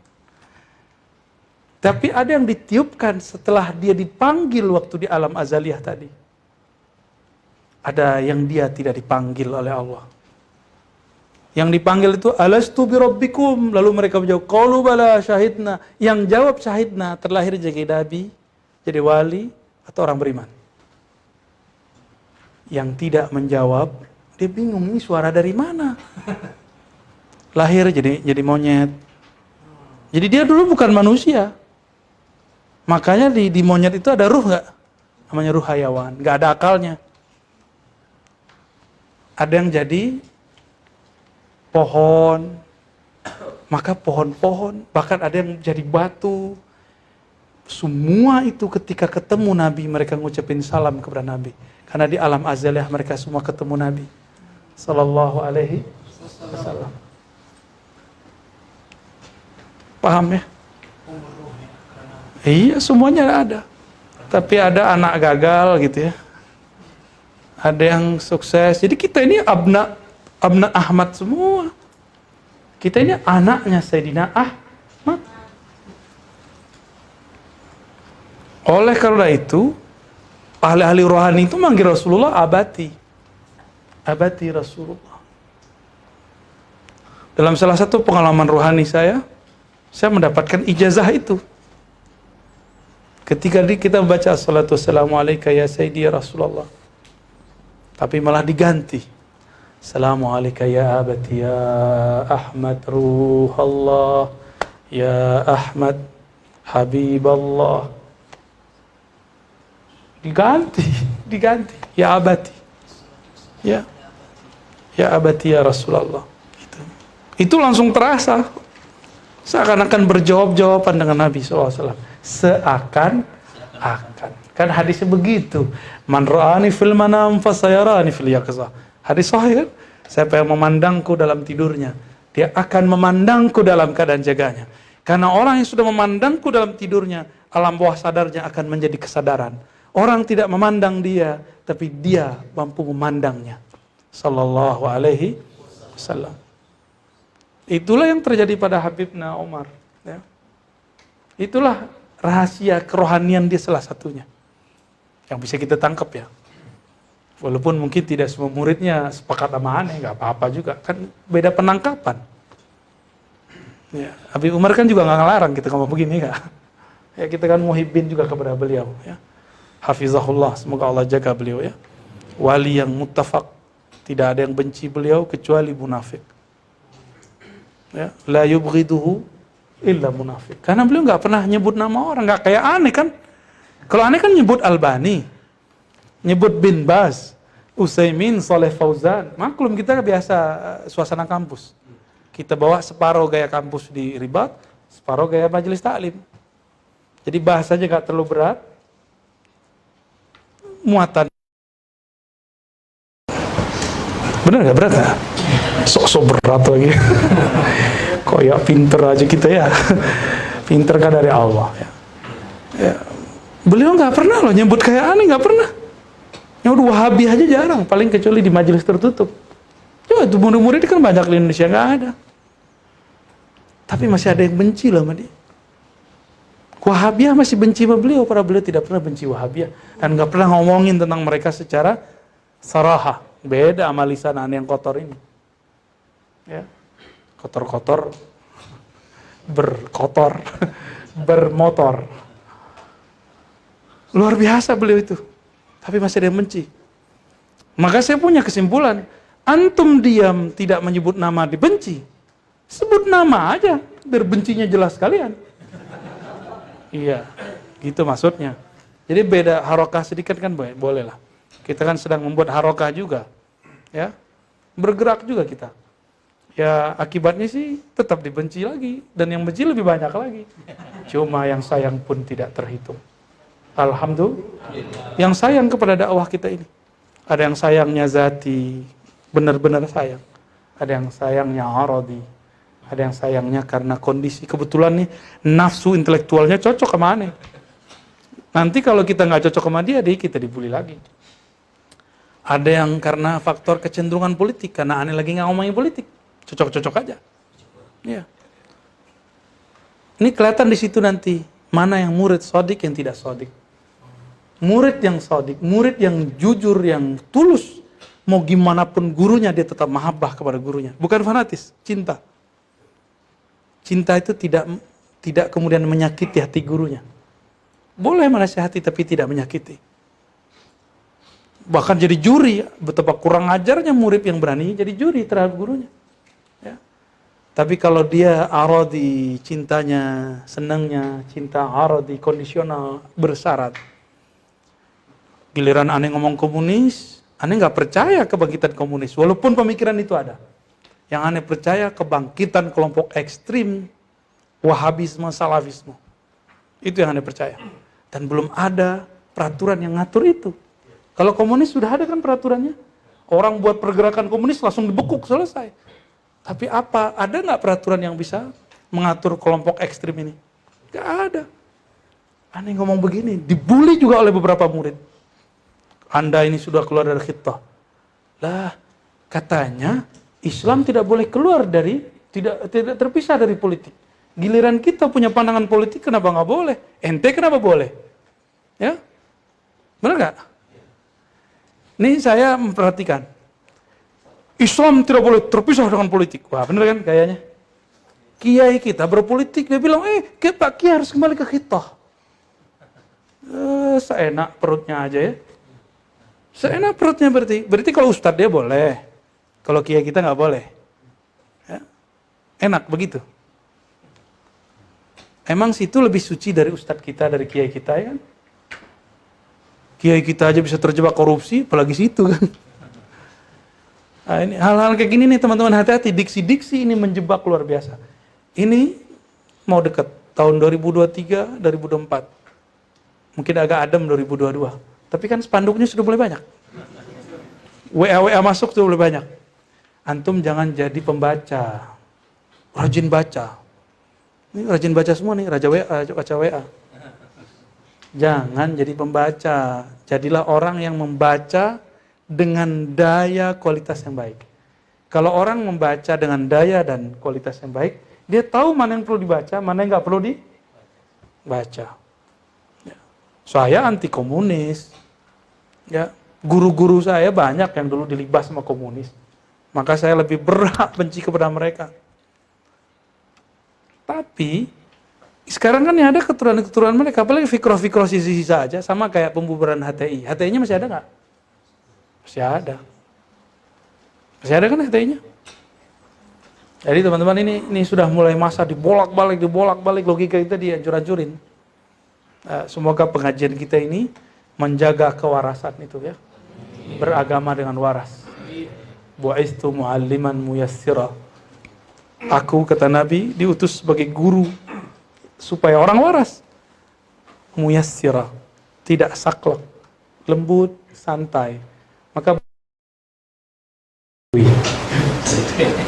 Tapi ada yang ditiupkan setelah dia dipanggil waktu di alam azaliyah tadi. Ada yang dia tidak dipanggil oleh Allah. Yang dipanggil itu alastu bi rabbikum, lalu mereka menjawab qalu bala syahidna. Yang jawab syahidna terlahir jadi nabi, jadi wali atau orang beriman. Yang tidak menjawab, dia bingung ini suara dari mana. Lahir jadi monyet. Jadi dia dulu bukan manusia. Makanya di monyet itu ada ruh nggak? Namanya ruh hayawan, nggak ada akalnya. Ada yang jadi pohon, maka pohon-pohon, bahkan ada yang jadi batu. Semua itu ketika ketemu Nabi, mereka ngucapin salam kepada Nabi. Karena di alam azaliyah mereka semua ketemu Nabi sallallahu alaihi wasallam. Paham ya? Iya, semuanya ada. Tapi ada anak gagal gitu ya. Ada yang sukses. Jadi kita ini abna Ahmad semua. Kita ini anaknya Sayyidina Ahmad. Oleh karena itu, ahli-ahli rohani itu manggil Rasulullah abati. Abati Rasulullah. Dalam salah satu pengalaman rohani saya mendapatkan ijazah itu. Ketika kita membaca assalatu wassalamu alaika ya sayyidi ya Rasulullah. Tapi malah diganti. Assalamu alaika ya abati ya Ahmad ruhallah ya Ahmad Habiballah. Diganti ya abati. Ya abati ya Rasulullah. Itu langsung terasa. Seakan-akan berjawab-jawaban dengan Nabi SAW. Seakan-akan. Kan hadisnya begitu. Man ra'ani fil manam fasayarani fil yaqzah. Hadis sahih kan? Siapa yang memandangku dalam tidurnya, dia akan memandangku dalam keadaan jaganya. Karena orang yang sudah memandangku dalam tidurnya, alam bawah sadarnya akan menjadi kesadaran. Orang tidak memandang dia, tapi dia mampu memandangnya. Sallallahu alaihi wasallam. Itulah yang terjadi pada Habibna Umar. Ya. Itulah rahasia kerohanian dia salah satunya. Yang bisa kita tangkap ya. Walaupun mungkin tidak semua muridnya sepakat sama aneh, nggak apa-apa juga. Kan beda penangkapan. Ya. Habib Umar kan juga nggak ngelarang kita ngomong begini ya. Ya kita kan muhibbin juga kepada beliau. Ya. Hafizahullah, semoga Allah jaga beliau ya. Wali yang muttafaq, tidak ada yang benci beliau kecuali munafik. Ya. La yubghiduhu illa munafik. Karena beliau nggak pernah nyebut nama orang, nggak kayak aneh kan. Kalau aneh kan nyebut Albani, nyebut bin Baz, Utsaimin, Saleh Fauzan. Maklum kita biasa suasana kampus. Kita bawa separuh gaya kampus di Ribat, separuh gaya majelis taklim. Jadi bahasanya gak terlalu berat. Muatan. Bener gak berat gak? Sok-sok berat lagi. Kok ya pinter aja kita ya. Pinter kan dari Allah ya. Ya. Beliau gak pernah loh nyebut kayak aneh, gak pernah. Yang udah Wahabi aja jarang, paling kecuali di majelis tertutup. Coba tuh murid-murid kan banyak di Indonesia, nggak ada. Tapi masih ada yang benci loh sama dia. Wahabiyah masih benci sama beliau, padahal beliau tidak pernah benci Wahabiyah. Dan nggak pernah ngomongin tentang mereka secara sarahah. Beda sama lisan aneh yang kotor ini. Ya. Kotor-kotor, berkotor, bermotor. Luar biasa beliau itu. Tapi masih ada yang benci. Maka saya punya kesimpulan. Antum diam tidak menyebut nama dibenci. Sebut nama aja. Biar bencinya jelas sekalian. Iya. Gitu maksudnya. Jadi beda harokah sedikit kan boleh lah. Kita kan sedang membuat harokah juga. Ya. Bergerak juga kita. Ya akibatnya sih tetap dibenci lagi. Dan yang benci lebih banyak lagi. Cuma yang sayang pun tidak terhitung. Alhamdulillah. Yang sayang kepada dakwah kita ini. Ada yang sayangnya zati, benar-benar sayang. Ada yang sayangnya aradi. Ada yang sayangnya karena kondisi. Kebetulan nih, nafsu intelektualnya cocok sama aneh. Nanti kalau kita nggak cocok sama dia, kita dibully lagi. Ada yang karena faktor kecenderungan politik, karena aneh lagi nggak ngomongin politik. Cocok-cocok aja. Ya. Ini kelihatan di situ nanti. Mana yang murid sodik, yang tidak sodik. Murid yang sodik, murid yang jujur, yang tulus, mau gimana pun gurunya dia tetap mahabbah kepada gurunya. Bukan fanatis, cinta. Cinta itu tidak kemudian menyakiti hati gurunya. Boleh menasihati tapi tidak menyakiti. Bahkan jadi juri, betapa kurang ajarnya murid yang berani jadi juri terhadap gurunya. Ya. Tapi kalau dia aradi, cintanya, senangnya, cinta aradi, kondisional, bersyarat. Giliran aneh ngomong komunis, aneh nggak percaya kebangkitan komunis, walaupun pemikiran itu ada. Yang aneh percaya kebangkitan kelompok ekstrim, wahabisme, salafisme. Itu yang aneh percaya. Dan belum ada peraturan yang ngatur itu. Kalau komunis sudah ada kan peraturannya. Orang buat pergerakan komunis langsung dibekuk, selesai. Tapi apa? Ada nggak peraturan yang bisa mengatur kelompok ekstrim ini? Nggak ada. Aneh ngomong begini, dibully juga oleh beberapa murid. Anda ini sudah keluar dari khittah. Lah, katanya Islam tidak boleh keluar dari, tidak terpisah dari politik. Giliran kita punya pandangan politik, kenapa nggak boleh? Ente kenapa boleh? Ya, benar nggak? Nih saya memperhatikan, Islam tidak boleh terpisah dengan politik. Wah bener kan kayaknya? Kiai kita berpolitik, dia bilang, Pak Kiai harus kembali ke khitah. Seenak perutnya aja ya. Seenak perutnya berarti. Berarti kalau ustadz dia boleh, kalau kiai kita nggak boleh. Ya. Enak begitu. Emang situ lebih suci dari ustadz kita, dari kiai kita ya kan? Kiai kita aja bisa terjebak korupsi, apalagi situ kan. Nah, ini hal-hal kayak gini nih teman-teman, hati-hati, diksi-diksi ini menjebak luar biasa. Ini mau dekat tahun 2023, 2024. Mungkin agak adem 2022. Tapi kan spanduknya sudah mulai banyak. WA masuk sudah mulai banyak. Antum jangan jadi pembaca. Rajin baca. Ini rajin baca semua nih, baca WA. Jangan jadi pembaca. Jadilah orang yang membaca dengan daya kualitas yang baik. Kalau orang membaca dengan daya dan kualitas yang baik, dia tahu mana yang perlu dibaca, mana yang nggak perlu dibaca. Ya. Saya anti komunis. Ya, guru-guru saya banyak yang dulu dilibas sama komunis. Maka saya lebih berat benci kepada mereka. Tapi sekarang kan yang ada keturunan-keturunan mereka, apalagi fikroh-fikroh sisa-sisa aja, sama kayak pembubaran HTI. HTI-nya masih ada nggak? Masih ada. Masih ada kan HTI-nya? Jadi teman-teman ini sudah mulai masa dibolak-balik logika kita dihancur-hancurin. Semoga pengajian kita ini menjaga kewarasan itu ya. Beragama dengan waras. Bu'istu mu'alliman muyassira. Aku, kata Nabi, diutus sebagai guru supaya orang waras. Muyassira, tidak saklek, lembut, santai. Maka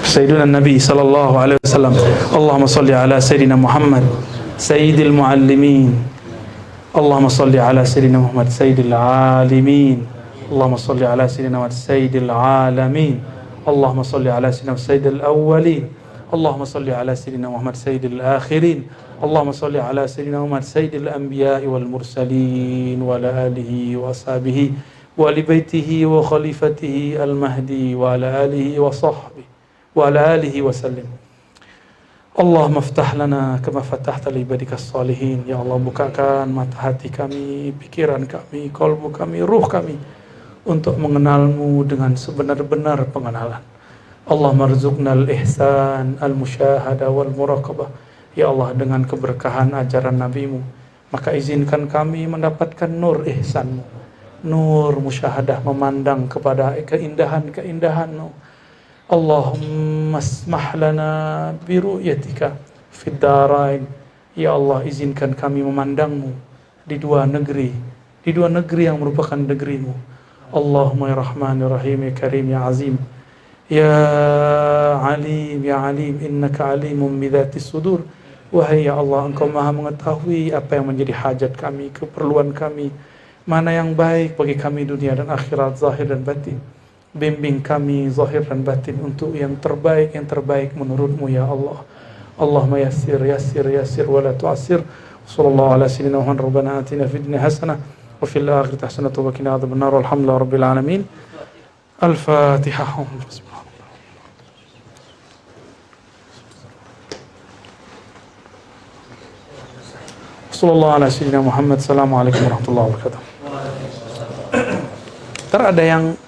Sayyidina Nabi sallallahu alaihi wasallam, Allahumma salli ala Sayyidina Muhammad Sayyidil Muallimin, Allahumma salli ala Sayyidina Muhammad Sayyidil Alimin, Allahumma salli ala Sayyidina Muhammad Sayyidil Alamin, Allahumma salli ala Sayyidina Sayyidil Awwalin, Allahumma salli ala Sayyidina Muhammad Sayyidil Akhirin, Allahumma salli ala Sayyidina Muhammad Sayyidil Anbiya'i wal Mursalin wa ala alihi wa ashabihi wa ali baitihi wa khalifatihi al-mahdi wa ala alihi wa sahbihi wa ala alihi wa sallim. Allahumma ftah lana kama fatahta li ibadika salihin. Ya Allah, bukakan mata hati kami, pikiran kami, qalbu kami, ruh kami untuk mengenalmu dengan sebenar-benar pengenalan. Allahumma rzuqna al-ihsan al-musyahada wal muraqabah. Ya Allah, dengan keberkahan ajaran Nabi-Mu, maka izinkan kami mendapatkan nur ihsan-Mu, nur musyahadah, memandang kepada keindahan-keindahan-Mu. Allahumma asmah lana bi ru'yatika fid darain. Ya Allah, izinkan kami memandang-Mu di dua negeri yang merupakan negeri-Mu. Allahumma ya Rahman ya Rahim ya Karim ya Azim ya Alim innaka alimun bidzatis sudur. Wahai ya Allah, Engkau Maha mengetahui apa yang menjadi hajat kami, keperluan kami, mana yang baik bagi kami dunia dan akhirat, zahir dan batin. Bimbing kami zahir dan batin untuk yang terbaik menurut-Mu ya Allah. Allahumma yassir wa la tu'assir. Sallallahu ala sayyidina Muhammad, rabbana atina fid dunya hasanah wa fil akhirati hasanah wa qina adzabannar. Walhamdulillahi rabbil alamin. Al-Fatihah. Sallallahu ala sayyidina Muhammad. Assalamualaikum warahmatullahi wabarakatuh. Ntar ada yang